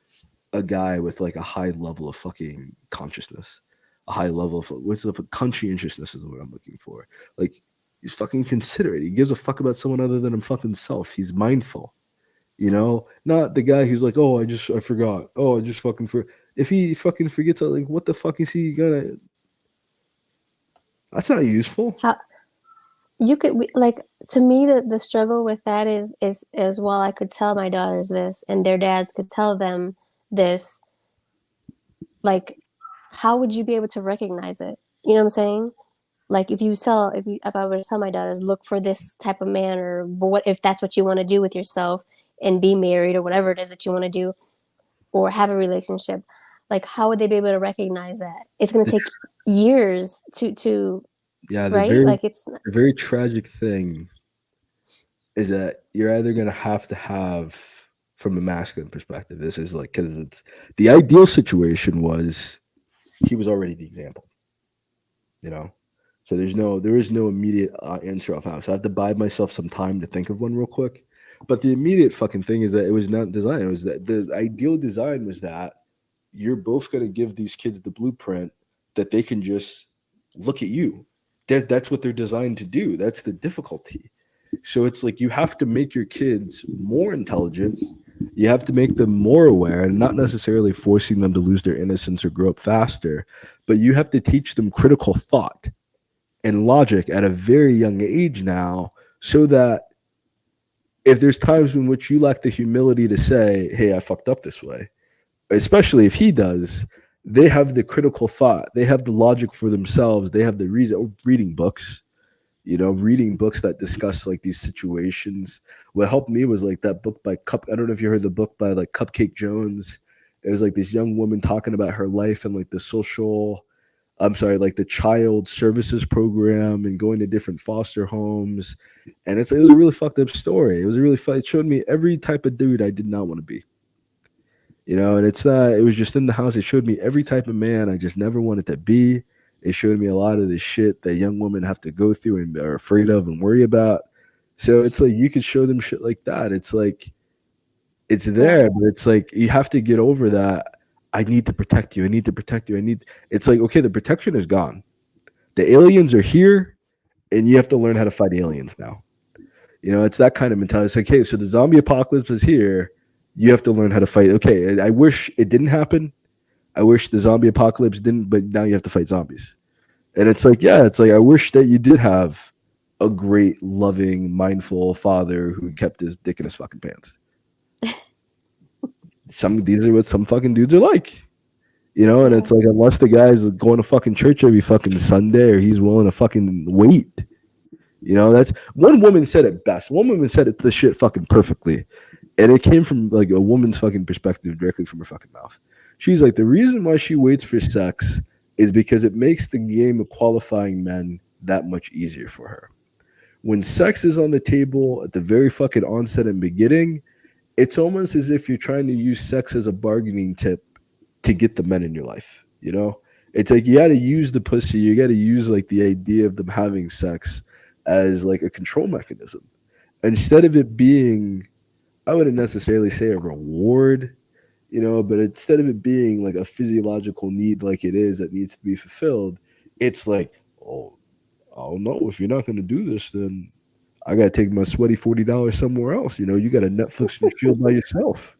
a guy with like a high level of fucking consciousness, a high level of what's the conscientiousness is what I'm looking for. Like he's fucking considerate. He gives a fuck about someone other than him fucking self. He's mindful. Not the guy who's like, oh, I forgot. Oh, I just fucking for. If he fucking forgets, like, what the fuck is he gonna? That's not useful. you could like, to me, the struggle with that is while I could tell my daughters this and their dads could tell them this, like, how would you be able to recognize it? You know what I'm saying? Like, if I were to tell my daughters, look for this type of man, or what if that's what you want to do with yourself and be married or whatever it is that you want to do, or have a relationship, like, how would they be able to recognize that? It's going to take It's years to yeah, right, like, it's the very tragic thing is that you're either gonna have to have from a masculine perspective. This is like because it's the ideal situation was he was already the example, you know. So there is no immediate answer off how. So I have to buy myself some time to think of one real quick. But the immediate fucking thing is that it was not design. It was that the ideal design was that you're both going to give these kids the blueprint that they can just look at you. That's what they're designed to do. That's the difficulty. So it's like you have to make your kids more intelligent. You have to make them more aware and not necessarily forcing them to lose their innocence or grow up faster, but you have to teach them critical thought and logic at a very young age now so that if there's times in which you lack the humility to say, hey, I fucked up this way, especially if he does, they have the critical thought, they have the logic for themselves, they have the reason. Reading books, reading books that discuss like these situations. What helped me was like that book by I don't know if you heard the book by like Cupcake Jones. It was like this young woman talking about her life and like the social, I'm sorry, like the child services program and going to different foster homes. And it was a really fucked up story. It was a really it showed me every type of dude I did not want to be. And it's not, it was just in the house. It showed me every type of man I just never wanted to be. It showed me a lot of the shit that young women have to go through and are afraid of and worry about. So it's like you could show them shit like that. It's like it's yeah, there, but it's like you have to get over that. I need to protect you. I need to protect you. It's like, okay, the protection is gone. The aliens are here, and you have to learn how to fight aliens now. It's that kind of mentality. It's like, hey, so the zombie apocalypse is here. You have to learn how to fight. Okay, I wish it didn't happen. I wish the zombie apocalypse didn't, but now you have to fight zombies. And it's like, yeah, it's like I wish that you did have a great, loving, mindful father who kept his dick in his fucking pants. These are what some fucking dudes are like. And yeah, it's like unless the guy's going to fucking church every fucking Sunday or he's willing to fucking wait. That's one woman said it best. One woman said it the shit fucking perfectly. And it came from like a woman's fucking perspective directly from her fucking mouth. She's like, the reason why she waits for sex is because it makes the game of qualifying men that much easier for her. When sex is on the table at the very fucking onset and beginning, it's almost as if you're trying to use sex as a bargaining tip to get the men in your life. It's like you got to use the pussy. You got to use like the idea of them having sex as like a control mechanism instead of it being, I wouldn't necessarily say a reward, but instead of it being like a physiological need like it is that needs to be fulfilled, it's like, oh, I don't know. If you're not going to do this, then I got to take my sweaty $40 somewhere else. You got a Netflix and chill by yourself.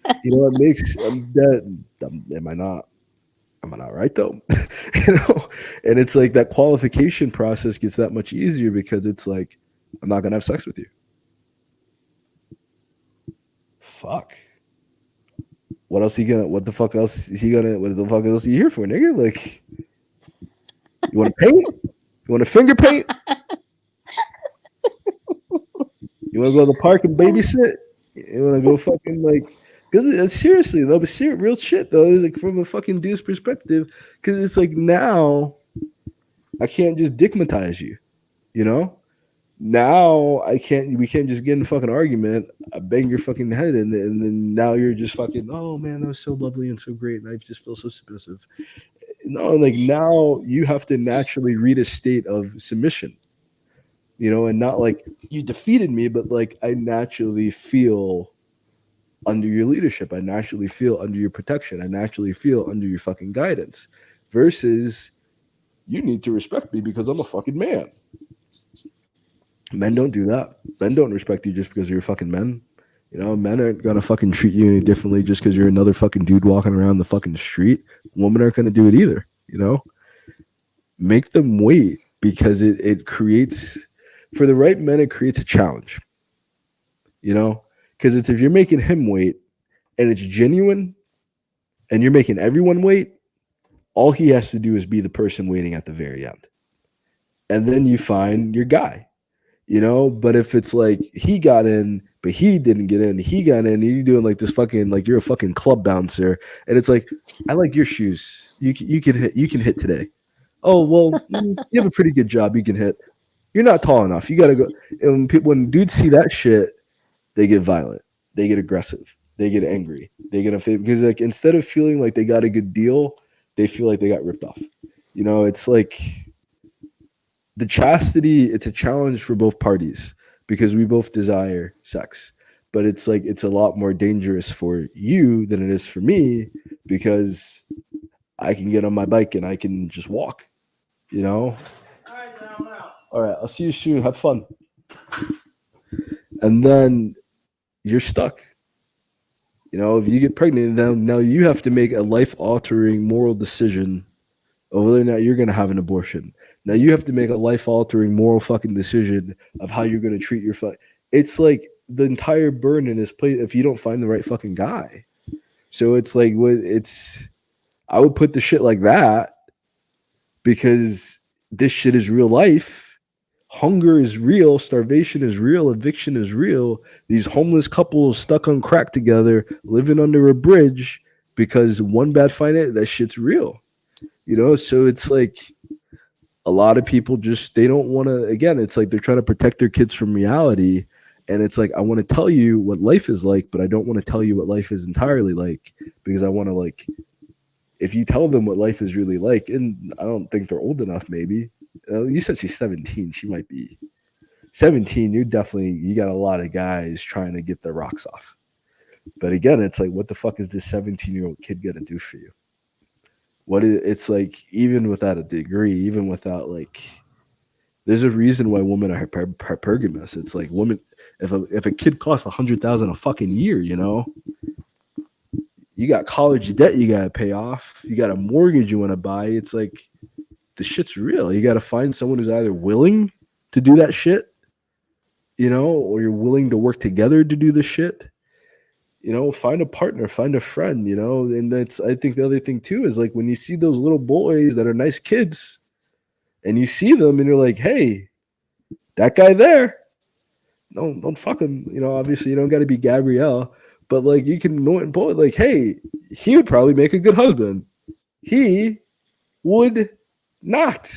It makes am I not? Am I not right though? you know, and it's like that qualification process gets that much easier because it's like I'm not gonna have sex with you. Fuck. What else he gonna? What the fuck else is he gonna? What the fuck else are you here for, nigga? Like, you want to paint? You want to finger paint? You want to go to the park and babysit? You want to go fucking like? Because seriously, though, but real shit though. It's like from a fucking dude's perspective, because it's like now I can't just dickmatize you, you know. Now I can't. We can't just get in a fucking argument. I bang your fucking head, and then now you're just fucking. Oh man, that was so lovely and so great, and I just feel so submissive. No, like now you have to naturally read a state of submission, and not like you defeated me, but like I naturally feel under your leadership. I naturally feel under your protection. I naturally feel under your fucking guidance. Versus, you need to respect me because I'm a fucking man. Men don't do that. Men don't respect you just because you're fucking men. Men aren't gonna fucking treat you any differently just because you're another fucking dude walking around the fucking street. Women aren't gonna do it either. Make them wait because it creates For the right men, it creates a challenge, you know? Because it's if you're making him wait and it's genuine and you're making everyone wait, all he has to do is be the person waiting at the very end. And then you find your guy, you know? But if it's like he got in, but he didn't get in, he got in, and you're doing like this fucking, like you're a fucking club bouncer, and it's like, I like your shoes. You can hit today. Oh, well, you have a pretty good job. You can hit. You're not tall enough. You got to go. And when dudes see that shit, they get violent. They get aggressive. They get angry. They get offended because like instead of feeling like they got a good deal, they feel like they got ripped off. You know, it's like the chastity. It's a challenge for both parties because we both desire sex, but it's like it's a lot more dangerous for you than it is for me because I can get on my bike and I can just walk. You know. All right, I'll see you soon. Have fun. And then you're stuck. You know, if you get pregnant, now you have to make a life altering moral decision of whether or not you're going to have an abortion. Now you have to make a life altering moral fucking decision of how you're going to treat your It's like the entire burden is played if you don't find the right fucking guy. So it's like I would put the shit like that because this shit is real life. Hunger is real, starvation is real, eviction is real. These homeless couples stuck on crack together, living under a bridge because one bad finance, that shit's real. You know, so it's like a lot of people just they don't want to again, it's like they're trying to protect their kids from reality. And it's like I want to tell you what life is like, but I don't want to tell you what life is entirely like because I want to like if you tell them what life is really like, and I don't think they're old enough, maybe. You said she's 17. She might be 17. You got a lot of guys trying to get their rocks off. But again, it's like, what the fuck is this 17-year-old kid gonna do for you? It's like, even without a degree, even without like, there's a reason why women are hypergamous. It's like women, if a kid costs 100,000 a fucking year, you know, you got college debt you gotta pay off, you got a mortgage you want to buy. It's like the shit's real. You got to find someone who's either willing to do that shit, you know, or you're willing to work together to do the shit. You know, find a partner, find a friend, you know, and that's, I think the other thing too is like when you see those little boys that are nice kids and you see them and you're like, hey, that guy there, don't fuck him. You know, obviously you don't got to be Gabrielle, but like you can know it boy, like, hey, he would probably make a good husband. He would not.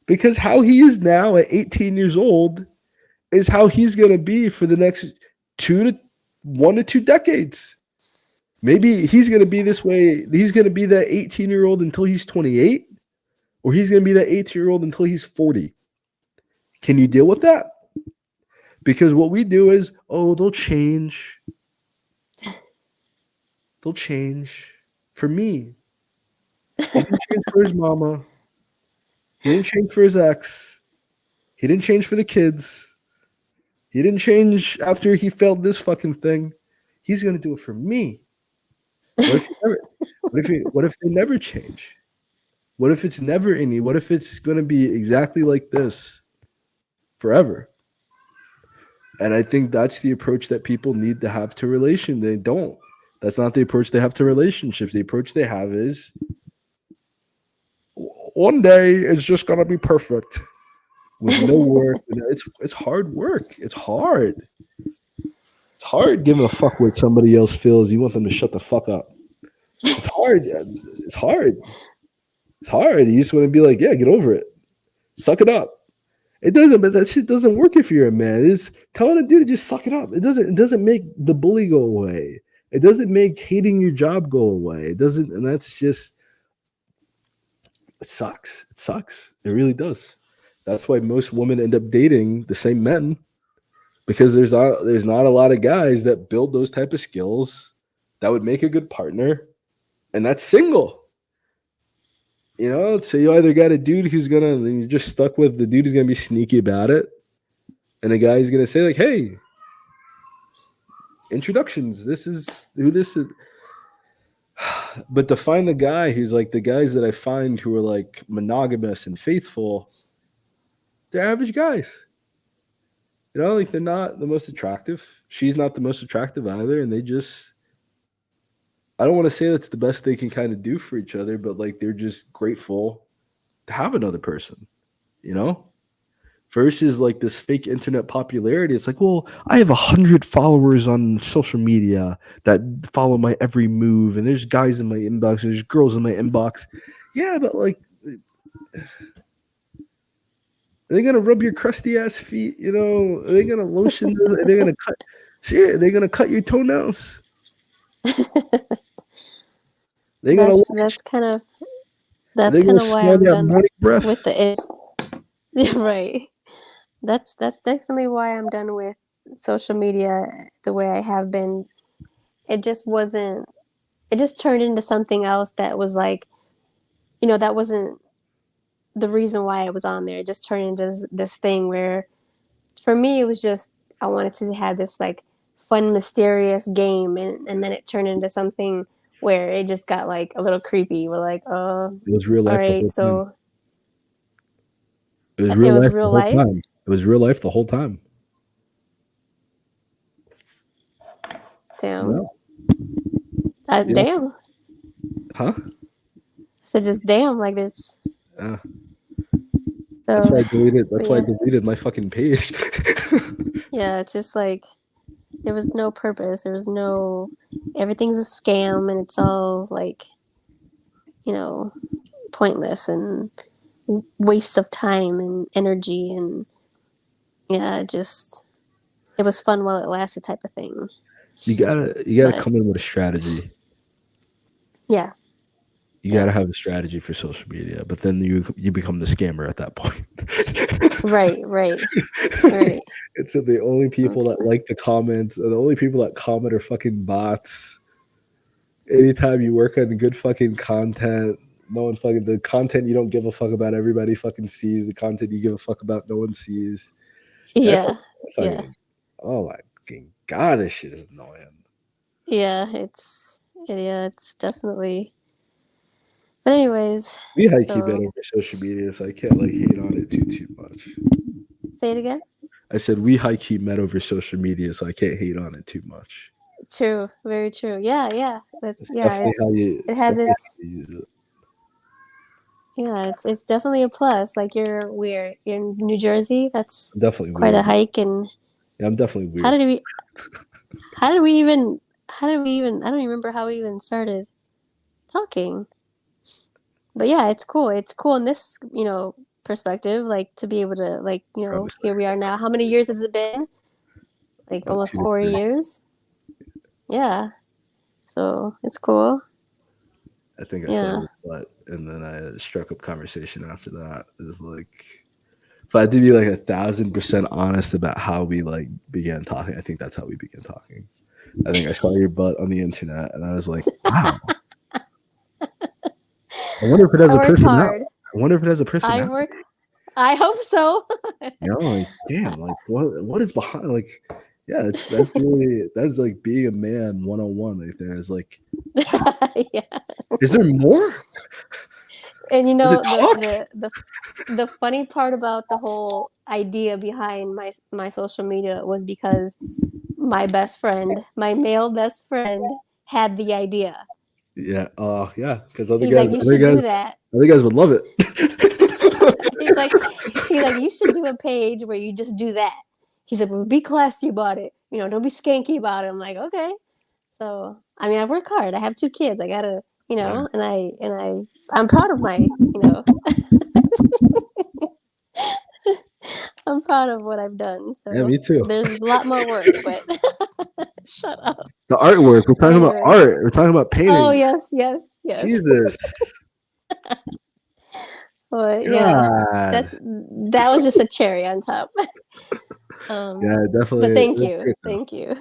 Because how he is now at 18 years old is how he's going to be for the next 1 to 2 decades. Maybe he's going to be this way. He's going to be that 18-year-old until he's 28, or he's going to be that 18-year-old until he's 40. Can you deal with that? Because what we do is, oh, they'll change. They'll change for me. He didn't change for his mama. He didn't change for his ex. He didn't change for the kids. He didn't change after he failed this fucking thing. He's gonna do it for me. What if they never change? What if it's never any? What if it's gonna be exactly like this forever? And I think that's the approach that people need to have to relation. They don't. That's not the approach they have to relationships. The approach they have is one day it's just gonna be perfect with no work. It's hard work. It's hard. It's hard giving a fuck what somebody else feels. You want them to shut the fuck up. It's hard. It's hard. It's hard. You just want to be like, yeah, get over it. Suck it up. It doesn't, but that shit doesn't work if you're a man. It's telling a dude to just suck it up. It doesn't make the bully go away. It doesn't make hating your job go away. It doesn't, and that's just it sucks. It sucks. It really does. That's why most women end up dating the same men because there's not a lot of guys that build those type of skills that would make a good partner, and that's single. You know, so you either got a dude who's you're just stuck with the dude who's gonna be sneaky about it, and the guy's gonna say like, "Hey, introductions. This is who this is." But to find the guy who's like the guys that I find who are like monogamous and faithful, they're average guys. like they're not the most attractive. She's not the most attractive either, and they just I don't want to say that's the best they can kind of do for each other, but like they're just grateful to have another person, you know? Versus like this fake internet popularity. It's like, well, I have 100 followers on social media that follow my every move, and there's guys in my inbox, and there's girls in my inbox. Yeah, but like, are they gonna rub your crusty ass feet? Are they gonna lotion? Are they gonna cut? See, are they gonna cut your toenails? They gonna That's look at that's kind of you. that's They kind gonna of why smell I'm that done morning with breath. the it. Right. That's definitely why I'm done with social media the way I have been. It just wasn't. It just turned into something else that was like, that wasn't the reason why I was on there. It just turned into this thing where, for me, it was just I wanted to have this like fun, mysterious game, and then it turned into something where it just got like a little creepy. We're like, It was real all life the right, whole time. so It was it real was life the real whole life. time. It was real life the whole time. Damn, Yeah. Yeah. damn. Huh? So just damn, like there's Yeah. That's so, why I deleted. but That's why I yeah, deleted my fucking page. yeah. It's just like there was no purpose. There was no. Everything's a scam, and it's all like you know pointless and waste of time and energy, and yeah, it was fun while it lasted type of thing. You gotta But come in with a strategy. yeah, You yeah, gotta have a strategy for social media, but then you become the scammer at that point. right, right, right. And so the only people It's, that like the comments, or the only people that comment are fucking bots. Anytime you work on good fucking content, no one fucking the content you don't give a fuck about, everybody fucking sees. The content you give a fuck about, no one sees. That's yeah, like yeah, fucking, oh my fucking god, this shit is annoying. yeah. It's definitely. But anyways, We high key bet so over social media, so I can't like hate on it too much. say it again. I said we high key met over social media, so I can't hate on it too much. True, very true. Yeah, yeah. It's definitely how you. It It's has definitely its how you use it. yeah. It's definitely a plus. Like you're in New Jersey. That's I'm definitely quite a weird. hike. And Yeah, I'm definitely how weird. did we? How did we even? How did we even? I don't even remember how we even started talking. But yeah, it's cool. It's cool in this perspective. Like to be able to Honestly, here we are now. How many years has it been? Like about almost two to 4 three. years. Yeah. So it's cool. I think I said Yeah. it, but and then I struck up conversation after that. Is like if I had to be like 1,000% honest about how we like began talking, I think that's how we began talking. I think I saw your butt on the internet, and I was like, wow. I wonder if it has I a work personality. hard. I wonder if it has a I personality. work. I hope so. Like damn, like what is behind like yeah, that's really that's like being a man 101 right there. Is like, Yeah. is there more? And Does it the, talk? the the the funny part about the whole idea behind my social media was because my best friend, my male best friend, had the idea. Yeah, yeah, because He's like, you should do that. other guys would love it. he's like, he's like, you should do a page where you just do that. He's like, well, be classy about it. Don't be skanky about it. I'm like, okay. So I mean, I work hard. I have 2 kids. I gotta, Yeah. I'm proud of I'm proud of what I've done. Yeah, So me too. there's a lot more work, but shut up. The artwork. We're But talking about anyway, art. We're talking about oh painting. yes, yes, yes. Jesus. But yeah, God. that was just a cherry on top. Yeah, But definitely. thank That's you, great though. thank you.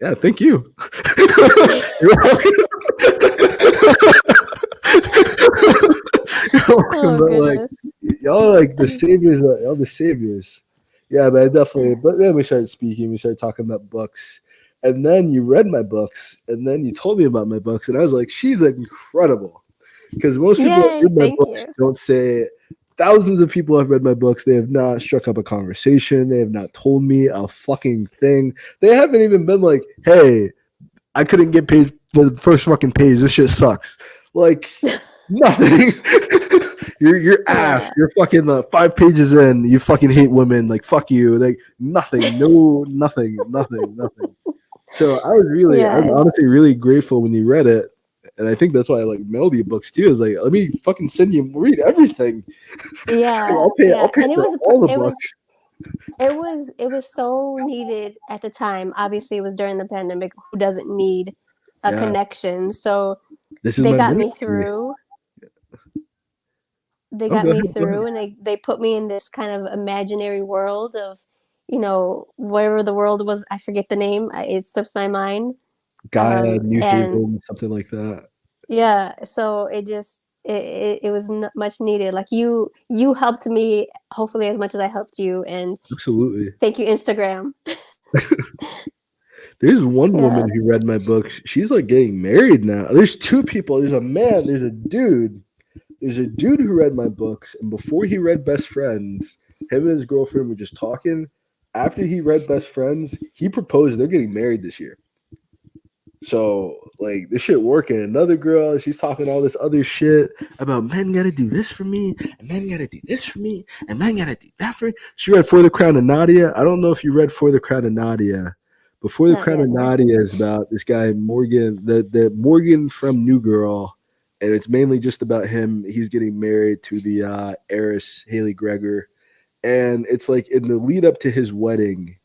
Yeah, thank you. You're welcome. You're welcome, Oh but like goodness. y'all are like the Yes. saviors. Y'all the saviors. Yeah, but I definitely. But then we started speaking. We started talking about books, and then you read my books, and then you told me about my books, and I was like, she's incredible. Because most people that Yay! read my Thank books you. don't say thousands of people have read my books. They have not struck up a conversation. They have not told me a fucking thing. They haven't even been like, hey, I couldn't get paid for the first fucking page. This shit sucks. Like nothing. You're ass. Yeah. You're fucking 5 pages in. You fucking hate women. Like fuck you. Like nothing. No, nothing. So I was Yes. honestly really grateful when you read it, and I think that's why I like mailed you books too. Is like let me fucking send you read everything. Yeah. I'll Yeah. pay And for all the books. it was so needed at the time. Obviously, it was during the pandemic. Who doesn't need a Yeah, connection? So this is they my got me ministry. through. They Oh, got go me ahead. Go ahead. through, and they put me in this kind of imaginary world of, wherever the world was. I forget the name. It slips my mind. Gaia, New And Haven, something like that. yeah, so it was much needed. Like you helped me, hopefully as much as I helped you, and Absolutely. thank you, Instagram. There's one Yeah. woman who read my book. She's like getting married now. There's two people. There's a man. There's a dude. There's a dude who read my books, and before he read Best Friends, him and his girlfriend were just talking. After he read Best Friends, he proposed. They're getting married this year. So like this shit working. Another girl, she's talking all this other shit about men gotta do this for me, and men gotta do this for me, and men gotta do that for me. She read For the Crown of Nadia. I don't know if you read For the Crown of Nadia. Before the Not Crown yet, of no. Nadia is about this guy Morgan, the Morgan from New Girl, and it's mainly just about him. He's getting married to the heiress Haley Gregor, and it's like in the lead up to his wedding,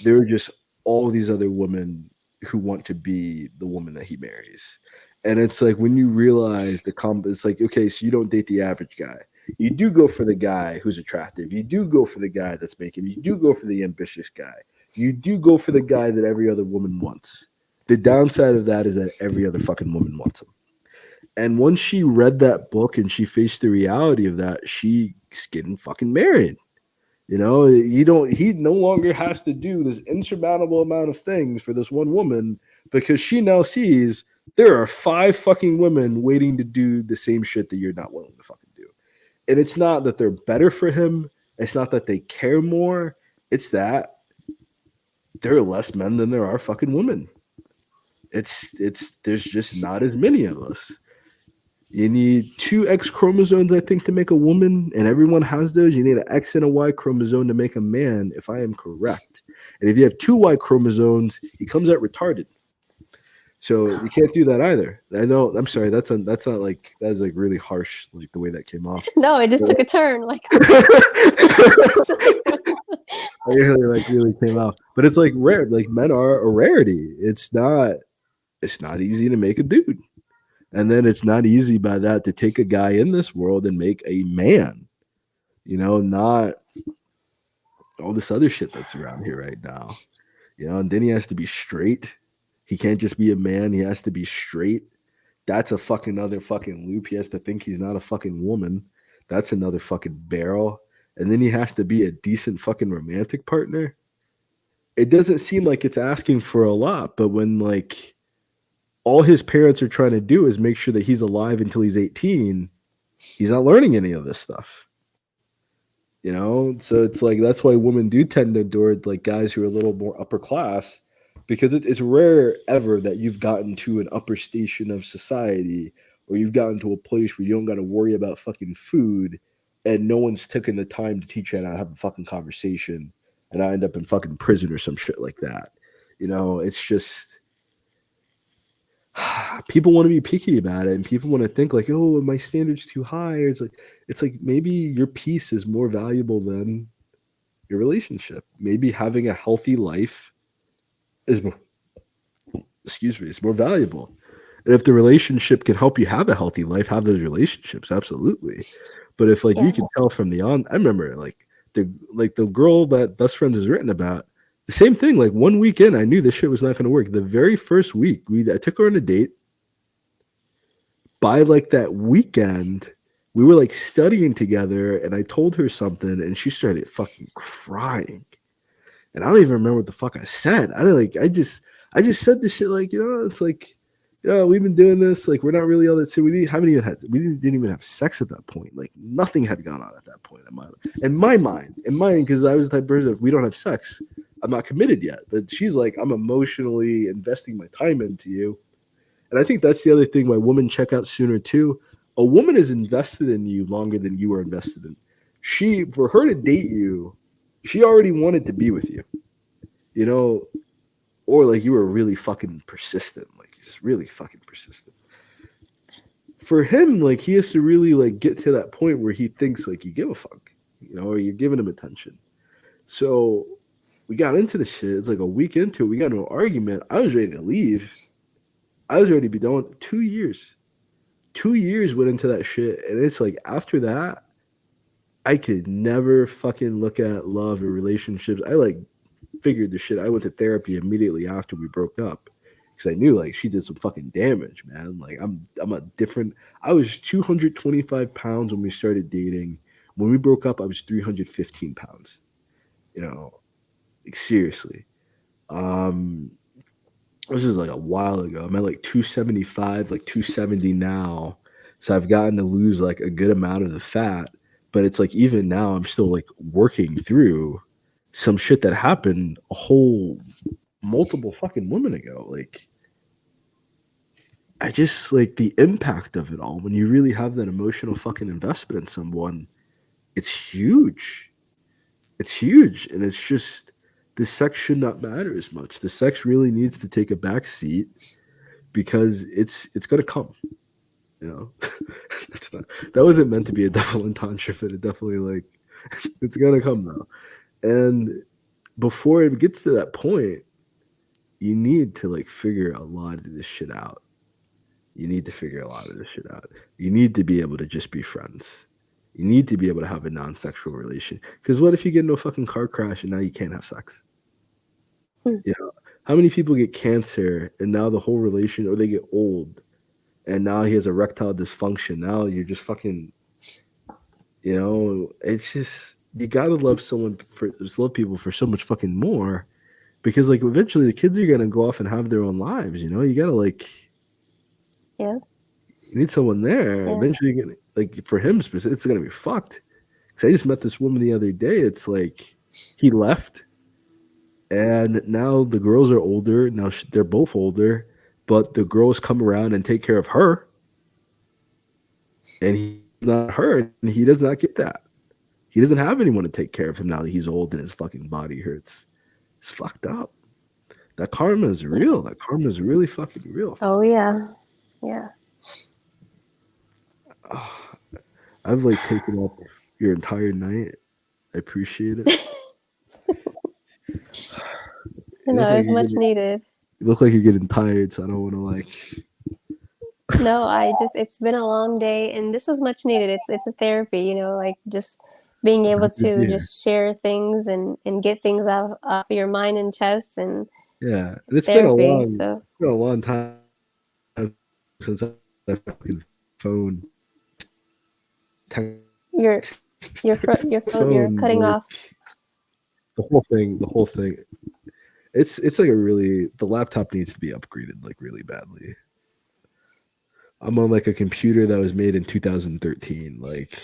there are just all these other women who want to be the woman that he marries. And it's like when you realize it's like, okay, so you don't date the average guy. You do go for the guy who's attractive. You do go for the guy that's making, you do go for the ambitious guy. You do go for the guy that every other woman wants. The downside of that is that every other fucking woman wants him. And once she read that book and she faced the reality of that, she's getting fucking married. You know, he no longer has to do this insurmountable amount of things for this one woman because she now sees there are 5 fucking women waiting to do the same shit that you're not willing to fucking do. And it's not that they're better for him. It's not that they care more. It's that there are less men than there are fucking women. It's there's just not as many of us. You need 2X chromosomes, I think, to make a woman, and everyone has those. You need an X and a Y chromosome to make a man, if I am correct. And if you have 2Y chromosomes, he comes out retarded. So you can't do that either. I know. I'm sorry. That's not like that is like really harsh, like the way that came off. No, it just took a turn. Like I really came out, but it's like rare. Like men are a rarity. It's not easy to make a dude. And then it's not easy by that to take a guy in this world and make a man, not all this other shit that's around here right now, and then he has to be straight. He can't just be a man. He has to be straight. That's a fucking other fucking loop. He has to think he's not a fucking woman. That's another fucking barrel. And then he has to be a decent fucking romantic partner. It doesn't seem like it's asking for a lot, but when like all his parents are trying to do is make sure that he's alive until he's 18, he's not learning any of this stuff. So it's like that's why women do tend to adore like guys who are a little more upper class because it's rare ever that you've gotten to an upper station of society or you've gotten to a place where you don't got to worry about fucking food and no one's taken the time to teach you how to have a fucking conversation and I end up in fucking prison or some shit like that. It's just people want to be picky about it and people want to think like, oh, my standard's too high. Or it's like maybe your peace is more valuable than your relationship. Maybe having a healthy life is more, excuse me, it's more valuable. And if the relationship can help you have a healthy life, have those relationships, absolutely. But if like you yeah. can tell from I remember the girl that Best Friends is written about, the same thing. Like one weekend, I knew this shit was not going to work. The very first week, I took her on a date. By like that weekend, we were like studying together, and I told her something, and she started fucking crying. And I don't even remember what the fuck I said. I just said this shit like, it's like yeah, we've been doing this. Like, we're not really all that. So we didn't even have sex at that point. Like, nothing had gone on at that point in my mind, because I was the type of person, if we don't have sex, I'm not committed yet. But she's like, I'm emotionally investing my time into you. And I think that's the other thing why women check out sooner too. A woman is invested in you longer than you are invested in. For her to date you, she already wanted to be with you, you know, or like you were really fucking persistent, like he's really fucking persistent. For him, like he has to really like get to that point where he thinks like you give a fuck, or you're giving him attention. So we got into the shit. It's like a week into it, we got into an argument. I was ready to leave. I was ready to be done. 2 years. 2 years went into that shit, and it's like after that, I could never fucking look at love or relationships. I like figured the shit. I went to therapy immediately after we broke up because I knew like she did some fucking damage, man. Like I'm a different. I was 225 pounds when we started dating. When we broke up, I was 315 pounds. You know, like seriously. Um, this is like a while ago. I'm at like 275, like 270 now. So I've gotten to lose like a good amount of the fat. But it's like even now I'm still like working through some shit that happened a whole multiple fucking women ago. Like I just like the impact of it all when you really have that emotional fucking investment in someone, it's huge. It's huge. And it's just the sex should not matter as much. The sex really needs to take a back seat because it's gonna come. You know, it's not that wasn't meant to be a double entendre, but it definitely like it's gonna come though. And before it gets to that point, you need to like figure a lot of this shit out. You need to figure a lot of this shit out. You need to be able to just be friends. You need to be able to have a non-sexual relation. Because what if you get into a fucking car crash and now you can't have sex? Hmm. You know, how many people get cancer and now the whole relation, or they get old and now he has erectile dysfunction. Now you're just fucking, it's just you gotta love someone for just love people for so much fucking more because like eventually the kids are gonna go off and have their own lives. You gotta like Yeah. you need someone there. Yeah. Eventually, you're gonna like for him, it's gonna be fucked. Because I just met this woman the other day. It's like he left, and now the girls are older. Now they're both older, but the girls come around and take care of her, and he's not her, and he does not get that. He doesn't have anyone to take care of him now that he's old and his fucking body hurts. It's fucked up. That karma is real. That karma is really fucking real. Oh yeah. Yeah. I've like taken up your entire night. I appreciate it. You look No, like it's you're much getting, needed. you look like you're getting tired, so I don't want to like. No, it's been a long day and this was much needed. It's a therapy, like just being I'm able happy to be to here. just share things and get things out of your mind and chest, and Yeah, and it's therapy. So it's been a long time since I fucking phone you're text you're phone cutting like off. the whole thing. It's like the laptop needs to be upgraded like really badly. I'm on like a computer that was made in 2013. Like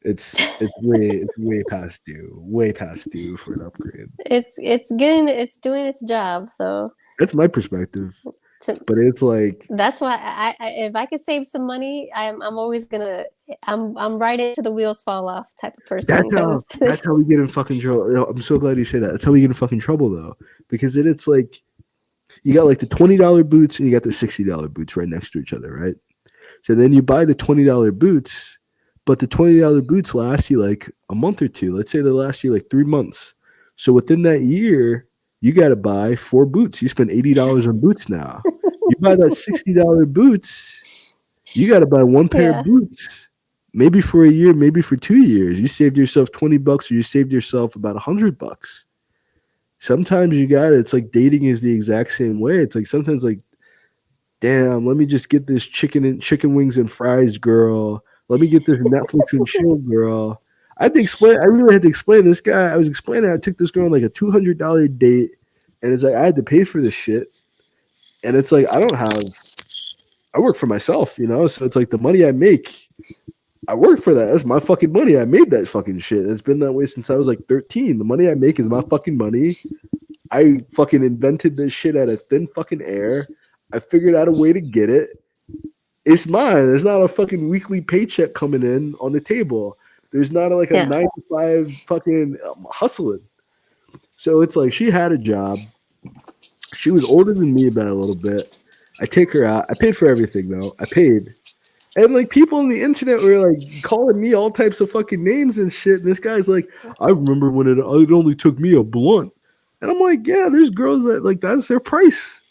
it's way past due for an upgrade. It's doing its job. So That's my perspective, to, but it's like that's why if I could save some money, I'm always gonna I'm right into the wheels fall off type of person that's how because that's how we get in fucking trouble. I'm so glad you say that. That's how we get in fucking trouble though, because then it's like you got like the $20 boots and you got the $60 boots right next to each other, right? So then you buy the $20 boots, but the $20 boots last you like a month or two. Let's say they last you like 3 months. So within that year, you got to buy four boots. You spend $80 on boots now. You buy that $60 boots, you got to buy one pair of yeah. boots. Maybe for a year, maybe for 2 years. You saved yourself $20 or you saved yourself about $100. Sometimes you got it. It's like dating is the exact same way. It's like sometimes like damn, let me just get this chicken wings and fries, girl. Let me get this Netflix and chill, girl. I had to explain. I really had to explain this guy. I was explaining. I took this girl on like a $200 date, and it's like I had to pay for this shit. And it's like I work for myself, you know. So it's like the money I make, I work for that. That's my fucking money. I made that fucking shit. It's been that way since I was like 13. The money I make is my fucking money. I fucking invented this shit out of thin fucking air. I figured out a way to get it. It's mine. There's not a fucking weekly paycheck coming in on the table. There's not like a Yeah. 9 to 5 fucking hustling. So it's like she had a job. She was older than me by a little bit. I take her out. I paid for everything though. I paid. And like people on the internet were like calling me all types of fucking names and shit. And this guy's like, I remember when it only took me a blunt. And I'm like, yeah, there's girls that like that's their price.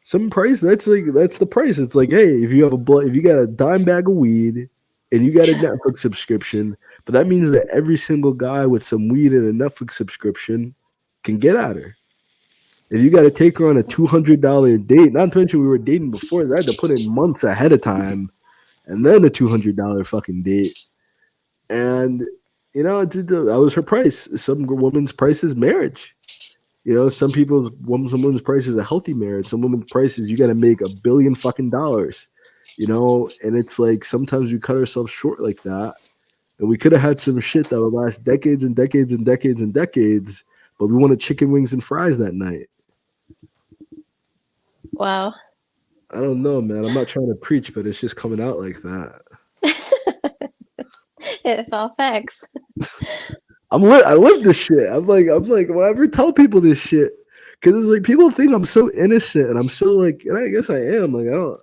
Some price that's the price. It's like, hey, if you have a blunt, if you got a dime bag of weed and you got a Netflix subscription, but that means that every single guy with some weed and a Netflix subscription can get at her. If you got to take her on a $200 date, not to mention we were dating before, I had to put in months ahead of time, and then a $200 fucking date. And you know, that was her price. Some woman's price is marriage. You know, some women's price is a healthy marriage. Some women's price is you got to make $1 billion fucking dollars. You know, and it's like sometimes we cut ourselves short like that, and we could have had some shit that would last decades and decades and decades and decades, but we wanted chicken wings and fries that night. Wow. I don't know, man. I'm not trying to preach, but it's just coming out like that. It's all facts. I live this shit. I'm like, whenever I tell people this shit, because it's like people think I'm so innocent, and I'm so like, and I guess I am. Like, I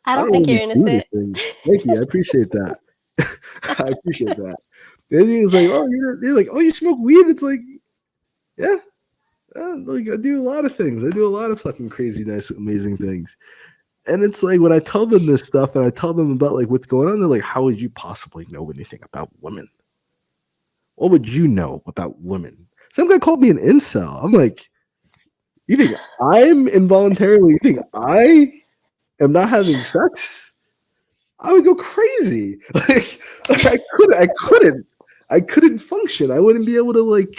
I don't don't think really you're do innocent. anything. Thank you. I appreciate that. I appreciate that. And he's like, oh, you're like, oh, you smoke weed? It's like, yeah. Like I do a lot of things. I do a lot of fucking crazy, nice, amazing things. And it's like when I tell them this stuff and I tell them about like what's going on, they're like, how would you possibly know anything about women? What would you know about women? Some guy called me an incel. I'm like, you think I'm involuntarily, you think I am not having sex? I would go crazy. I couldn't function. I wouldn't be able to like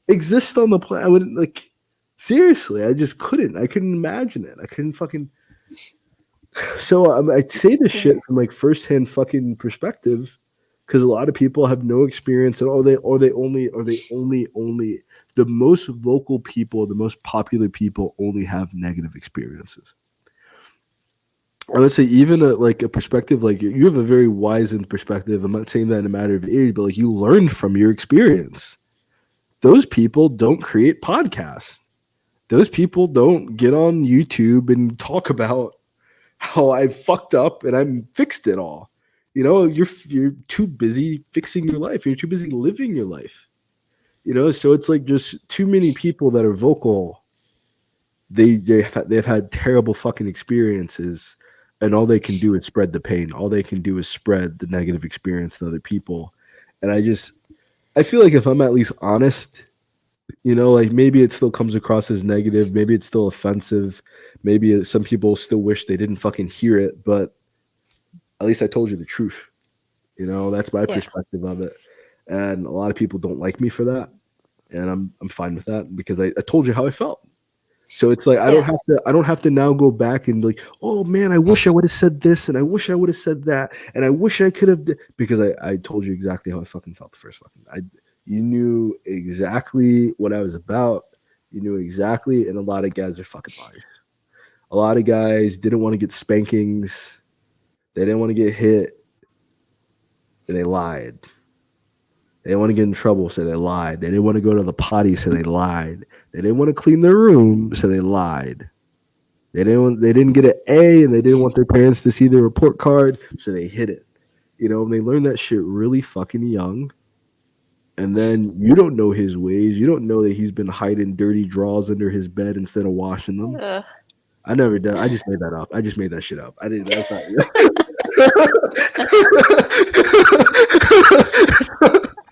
exist on the planet. I wouldn't like seriously. I just couldn't. I couldn't imagine it. I couldn't fucking. So I say this shit from like firsthand fucking perspective because a lot of people have no experience at all. They only the most vocal people, the most popular people only have negative experiences. I would say even like a perspective like you have a very wizened perspective. I'm not saying that in a matter of age, but like you learned from your experience. Those people don't create podcasts. Those people don't get on YouTube and talk about how I fucked up and I'm fixed it all. You know, you're too busy fixing your life. You're too busy living your life. You know, so it's like just too many people that are vocal. They've had terrible fucking experiences, and all they can do is spread the pain. All they can do is spread the negative experience to other people. And I feel like if I'm at least honest, you know, like maybe it still comes across as negative, maybe it's still offensive, maybe some people still wish they didn't fucking hear it, but at least I told you the truth. You know, that's my Yeah. perspective of it. And a lot of people don't like me for that. And I'm fine with that because I told you how I felt. So it's like Yeah. I don't have to now go back and be like, oh man, I wish I would have said this and I wish I would have said that and I wish I could have because I told you exactly how I fucking felt the first fucking you knew exactly what I was about. You knew exactly, and a lot of guys are fucking liars. A lot of guys didn't want to get spankings. They didn't want to get hit. And they lied. They didn't want to get in trouble, so they lied. They didn't want to go to the potty, so they lied. They didn't want to clean their room, so they lied. They didn't get an A, and they didn't want their parents to see their report card, so they hid it. You know, and they learned that shit really fucking young. And then you don't know his ways. You don't know that he's been hiding dirty drawers under his bed instead of washing them. Ugh. I never did. I just made that up. I just made that shit up. I didn't. That's not.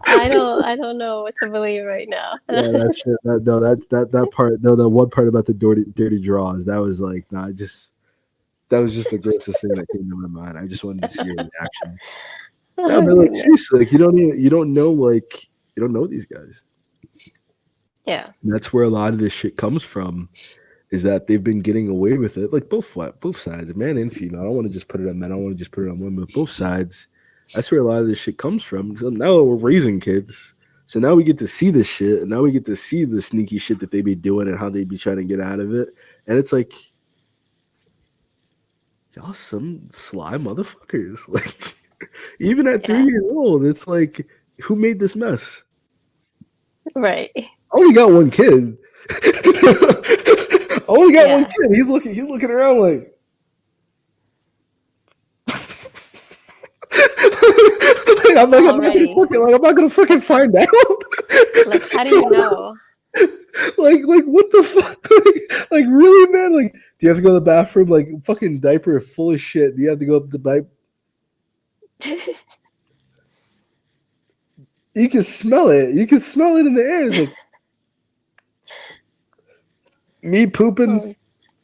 I don't know what to believe right now. Yeah, that shit. No, that part. No, the one part about the dirty draws. That was like, nah. That was just the grossest thing that came to my mind. I just wanted to see your reaction. No, Oh, but like goodness. seriously, like you don't know these guys. Yeah. And that's where a lot of this shit comes from. is that they've been getting away with it, like both sides, man and female. I don't want to just put it on men. I don't want to just put it on women, but both sides. That's where a lot of this shit comes from. So now we're raising kids. So now we get to see this shit, and now we get to see the sneaky shit that they be doing and how they be trying to get out of it. And it's like, y'all some sly motherfuckers. Like, even at 3 years old, it's like, who made this mess? Right. I only got one kid. I only got one kid. He's looking around like, like, I'm not gonna fucking find out. Like, how do you know? like what the fuck? Like really, man? Like, do you have to go to the bathroom? Like, fucking diaper full of shit. Do you have to go up the pipe? You can smell it. You can smell it in the air. It's like me pooping.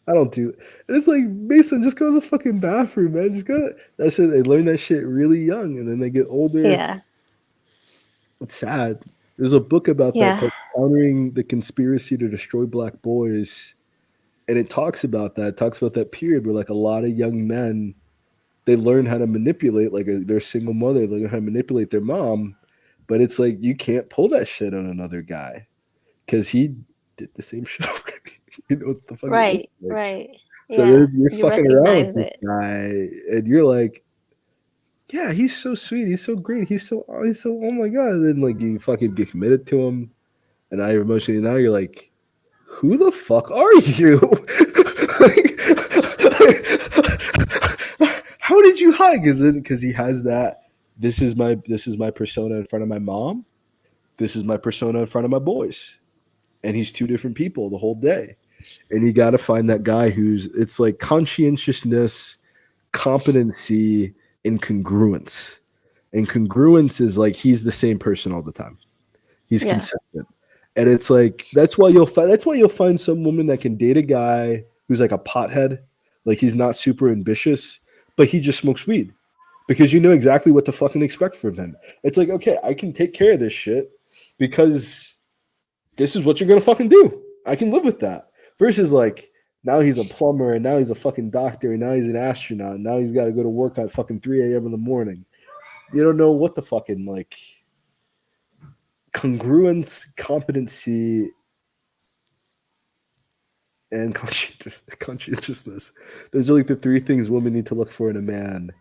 I don't do it. And it's like, Mason, just go to the fucking bathroom, man. Just go. That shit. They learn that shit really young, and then they get older. Yeah. It's sad. There's a book about that called Countering the Conspiracy to Destroy Black Boys. And it talks about that. It talks about that period where, like, a lot of young men, they learn how to manipulate, like, their single mother, they learn how to manipulate their mom. But it's like, you can't pull that shit on another guy because he did the same shit. You know what the fuck? Right, right. So you're fucking around with this guy, and you're like, yeah, he's so sweet, he's so great, he's so oh my god. And then like you fucking get committed to him, and now you're emotionally, now you're like, who the fuck are you? How did you hide? Because he has that. This is my persona in front of my mom. This is my persona in front of my boys, and he's two different people the whole day. And you got to find that guy it's like conscientiousness, competency, and congruence. And congruence is like he's the same person all the time. He's consistent. And it's like that's why you'll find some woman that can date a guy who's like a pothead, like he's not super ambitious, but he just smokes weed. Because you know exactly what to fucking expect from him. It's like, okay, I can take care of this shit because this is what you're gonna fucking do. I can live with that. Versus like now he's a plumber and now he's a fucking doctor and now he's an astronaut and now he's got to go to work at fucking 3 a.m. in the morning. You don't know what the fucking like congruence, competency, and conscientiousness. Those are like the three things women need to look for in a man,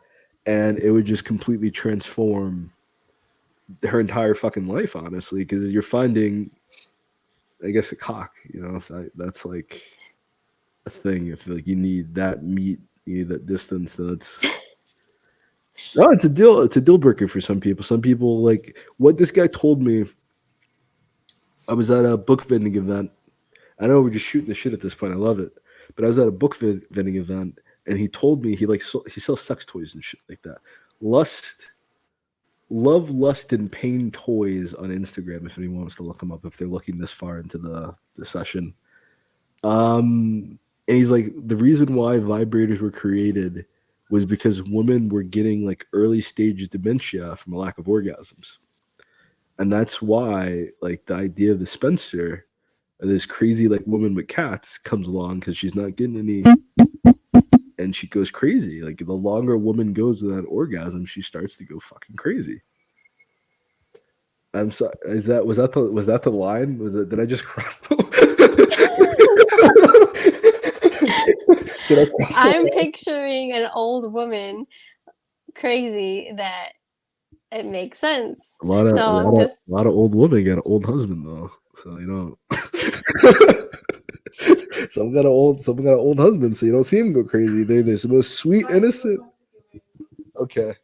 and it would just completely transform her entire fucking life, honestly, because you're finding, I guess, a cock, you know, if that's like a thing. If like you need that meat, you need that distance, that's no, it's a deal breaker for some people. Some people, like what this guy told me. I was at a book vending event. I know we're just shooting the shit at this point. I love it, but I was at a book vending event, and he told me he sells sex toys and shit like that. Love, Lust, and Pain Toys on Instagram if anyone wants to look them up if they're looking this far into the session. And he's like, the reason why vibrators were created was because women were getting like early stage dementia from a lack of orgasms. And that's why like the idea of the Spencer, this crazy like woman with cats, comes along because she's not getting any, and she goes crazy. Like the longer a woman goes without orgasm, she starts to go fucking crazy. I'm sorry. Was that the line? Did I just cross the line? I'm picturing an old woman crazy that it makes sense. A lot of old women got an old husband though. So you know some got an old husband, so you don't see him go crazy. They're the most sweet, innocent. Okay.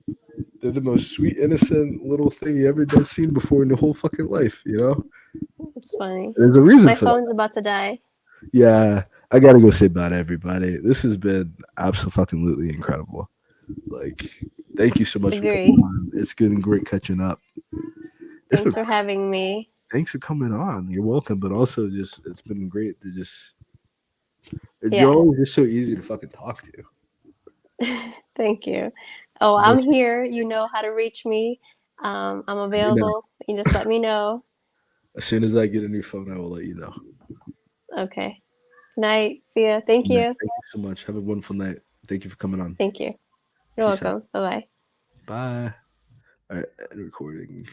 They're the most sweet, innocent little thing you ever done seen before in your whole fucking life, you know? It's funny. There's a reason my for phone's that. about to die. Yeah, I gotta go say bye to everybody. This has been absolutely incredible. Like, thank you so much for coming on. It's been great catching up. Thanks for having me. Thanks for coming on. You're welcome. But also, just it's been great to just. You're always just so easy to fucking talk to. Thank you. Oh, I'm here. You know how to reach me. I'm available. You just let me know. As soon as I get a new phone, I will let you know. Okay. Night. See ya. Thank Thank you. you so much. Have a wonderful night. Thank you for coming on. Thank you. You're Peace out. welcome. Bye-bye. Bye. All right, recording.